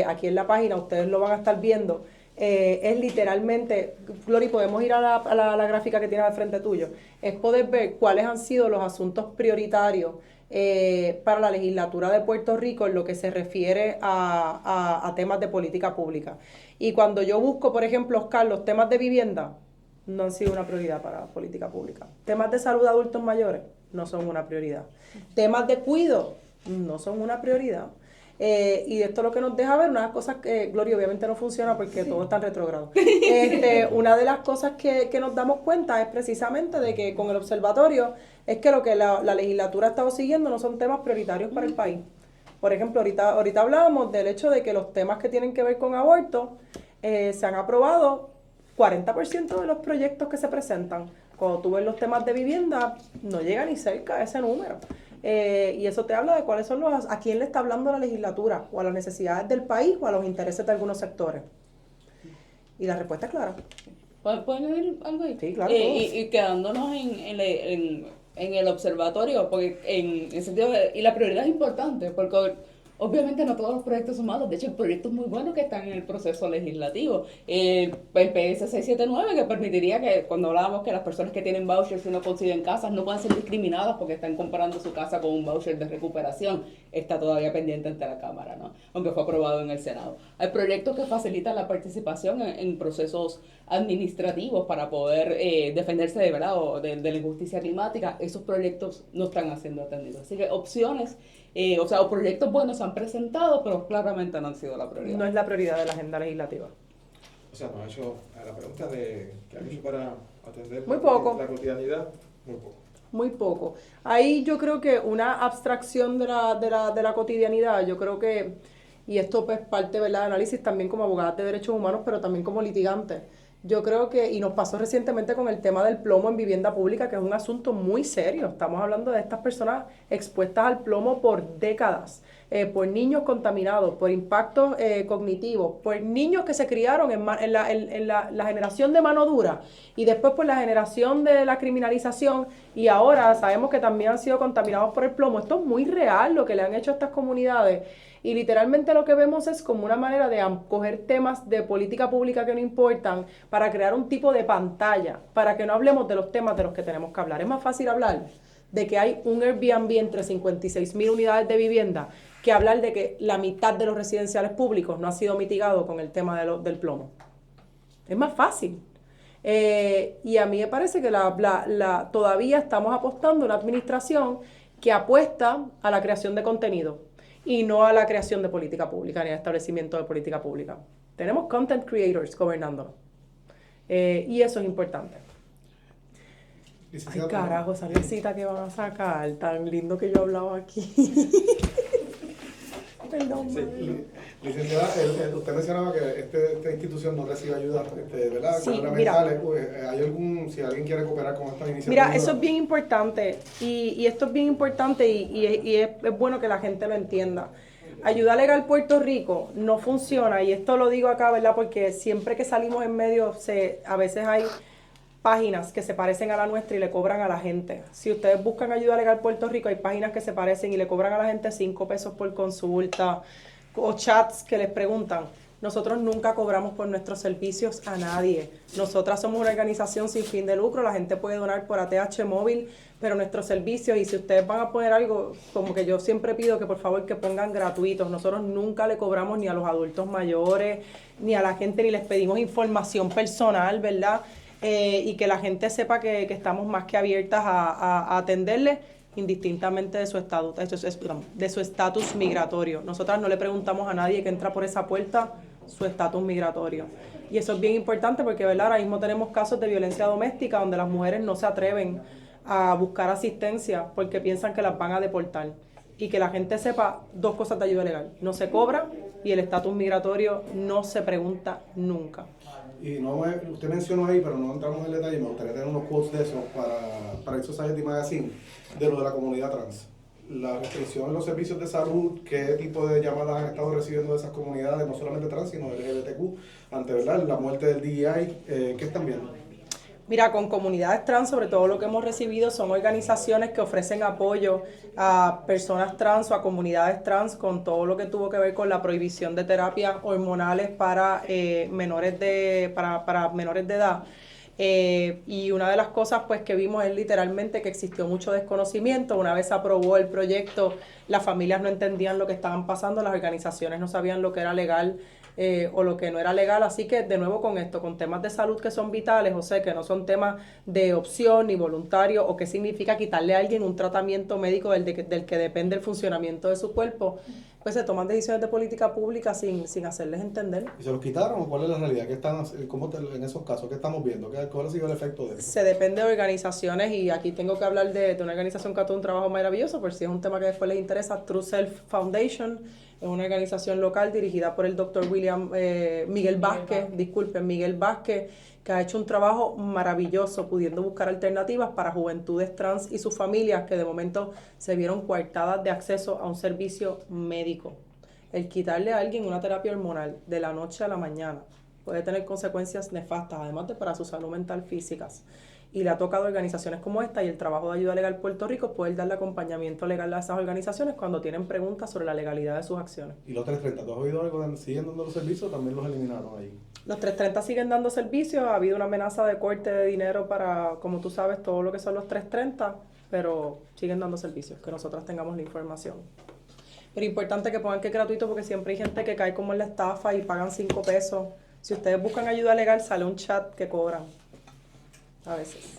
aquí en la página, ustedes lo van a estar viendo, es literalmente, Glory, podemos ir a la gráfica que tienes al frente tuyo, es poder ver cuáles han sido los asuntos prioritarios para la legislatura de Puerto Rico en lo que se refiere a temas de política pública. Y cuando yo busco, por ejemplo, Oscar, los temas de vivienda, no han sido una prioridad para la política pública. Temas de salud de adultos mayores, no son una prioridad. Temas de cuidado, no son una prioridad. Y esto lo que nos deja ver, una de las cosas que, Gloria, obviamente no funciona porque todo está en retrógrado. Una de las cosas que nos damos cuenta es precisamente de que con el observatorio es que lo que la legislatura ha estado siguiendo no son temas prioritarios para el país. Por ejemplo, ahorita hablábamos del hecho de que los temas que tienen que ver con aborto se han aprobado 40% de los proyectos que se presentan. Cuando tú ves los temas de vivienda, no llega ni cerca a ese número. Y eso te habla de cuáles son a quién le está hablando la legislatura, o a las necesidades del país o a los intereses de algunos sectores. Y la respuesta es clara. ¿Pueden añadir algo ahí? Sí, claro. Y quedándonos en el observatorio, porque en el sentido y la prioridad es importante, porque obviamente no todos los proyectos son malos, de hecho hay proyectos muy buenos que están en el proceso legislativo. El PS 679, que permitiría que cuando hablábamos que las personas que tienen vouchers y no consiguen casas no puedan ser discriminadas porque están comparando su casa con un voucher de recuperación, está todavía pendiente ante la Cámara, ¿no? Aunque fue aprobado en el Senado. Hay proyectos que facilitan la participación en procesos administrativos para poder defenderse de, ¿verdad?, o de la injusticia climática. Esos proyectos no están siendo atendidos. Así que opciones, o proyectos buenos se han presentado, pero claramente no han sido la prioridad. No es la prioridad de la agenda legislativa. O sea, no han hecho la pregunta de qué han hecho para atender Muy poco. la cotidianidad, muy poco. Muy poco. Ahí yo creo que una abstracción de la cotidianidad, yo creo que, y esto pues parte, ¿verdad?, de análisis también como abogadas de derechos humanos, pero también como litigantes. Yo creo que, y nos pasó recientemente con el tema del plomo en vivienda pública, que es un asunto muy serio. Estamos hablando de estas personas expuestas al plomo por décadas, por niños contaminados, por impactos cognitivos, por niños que se criaron en la generación de mano dura y después por la generación de la criminalización, y ahora sabemos que también han sido contaminados por el plomo. Esto es muy real lo que le han hecho a estas comunidades. Y literalmente lo que vemos es como una manera de coger temas de política pública que no importan para crear un tipo de pantalla, para que no hablemos de los temas de los que tenemos que hablar. Es más fácil hablar de que hay un Airbnb entre 56.000 unidades de vivienda que hablar de que la mitad de los residenciales públicos no ha sido mitigado con el tema del plomo. Es más fácil. Y a mí me parece que todavía estamos apostando a una administración que apuesta a la creación de contenido y no a la creación de política pública ni al establecimiento de política pública. Tenemos content creators gobernando. Y eso es importante. Ay, carajo, esa visita que van a sacar, tan lindo que yo hablaba aquí. Perdón, sí, licenciada, usted mencionaba que esta institución no recibe ayuda, ¿verdad? Sí, gubernamentales. ¿Hay si alguien quiere cooperar con esta iniciativa? Mira, eso es bien importante y esto es bien importante y es bueno que la gente lo entienda. Ayuda Legal Puerto Rico no funciona y esto lo digo acá, ¿verdad? Porque siempre que salimos en medio a veces hay páginas que se parecen a la nuestra y le cobran a la gente. Si ustedes buscan Ayuda Legal Puerto Rico, hay páginas que se parecen y le cobran a la gente 5 pesos por consulta o chats que les preguntan. Nosotros nunca cobramos por nuestros servicios a nadie. Nosotras somos una organización sin fin de lucro, la gente puede donar por ATH móvil, pero nuestros servicios, y si ustedes van a poner algo, como que yo siempre pido que por favor que pongan gratuitos. Nosotros nunca le cobramos ni a los adultos mayores, ni a la gente, ni les pedimos información personal, ¿verdad? Y que la gente sepa que estamos más que abiertas a atenderle indistintamente de su estatus migratorio. Nosotras no le preguntamos a nadie que entra por esa puerta su estatus migratorio. Y eso es bien importante porque, ¿verdad? Ahora mismo tenemos casos de violencia doméstica donde las mujeres no se atreven a buscar asistencia porque piensan que las van a deportar. Y que la gente sepa 2 cosas de ayuda legal. No se cobra y el estatus migratorio no se pregunta nunca. Y usted mencionó ahí, pero no entramos en detalle, me gustaría tener unos quotes de eso para el Society Magazine, de lo de la comunidad trans. La restricción en los servicios de salud, qué tipo de llamadas han estado recibiendo de esas comunidades, no solamente trans, sino LGBTQ, ante, ¿verdad?, la muerte del DEI, ¿qué están viendo? Mira, con comunidades trans, sobre todo lo que hemos recibido son organizaciones que ofrecen apoyo a personas trans o a comunidades trans con todo lo que tuvo que ver con la prohibición de terapias hormonales para menores de edad. Y una de las cosas pues que vimos es literalmente que existió mucho desconocimiento. Una vez se aprobó el proyecto, las familias no entendían lo que estaban pasando, las organizaciones no sabían lo que era legal o lo que no era legal, así que de nuevo con esto, con temas de salud que son vitales, o sea, que no son temas de opción ni voluntario, o qué significa quitarle a alguien un tratamiento médico del que depende el funcionamiento de su cuerpo, pues se toman decisiones de política pública sin hacerles entender. ¿Y se los quitaron o cuál es la realidad? En esos casos, ¿qué estamos viendo? ¿Cuál ha sido el efecto de eso? Se depende de organizaciones y aquí tengo que hablar de una organización que ha hecho un trabajo maravilloso, por si es un tema que después les interesa, True Self Foundation. Es una organización local dirigida por el doctor Miguel Vázquez, que ha hecho un trabajo maravilloso pudiendo buscar alternativas para juventudes trans y sus familias que de momento se vieron coartadas de acceso a un servicio médico. El quitarle a alguien una terapia hormonal de la noche a la mañana puede tener consecuencias nefastas, además de para su salud mental físicas. Y le ha tocado a organizaciones como esta y el trabajo de Ayuda Legal Puerto Rico poder darle acompañamiento legal a esas organizaciones cuando tienen preguntas sobre la legalidad de sus acciones. ¿Y los 330? ¿Tú has oído algo? ¿Siguen dando los servicios o también los eliminaron ahí? Los 330 siguen dando servicios, ha habido una amenaza de corte de dinero para, como tú sabes, todo lo que son los 330, pero siguen dando servicios, que nosotras tengamos la información. Pero importante que pongan que es gratuito porque siempre hay gente que cae como en la estafa y pagan 5 pesos. Si ustedes buscan ayuda legal, sale un chat que cobran. A veces.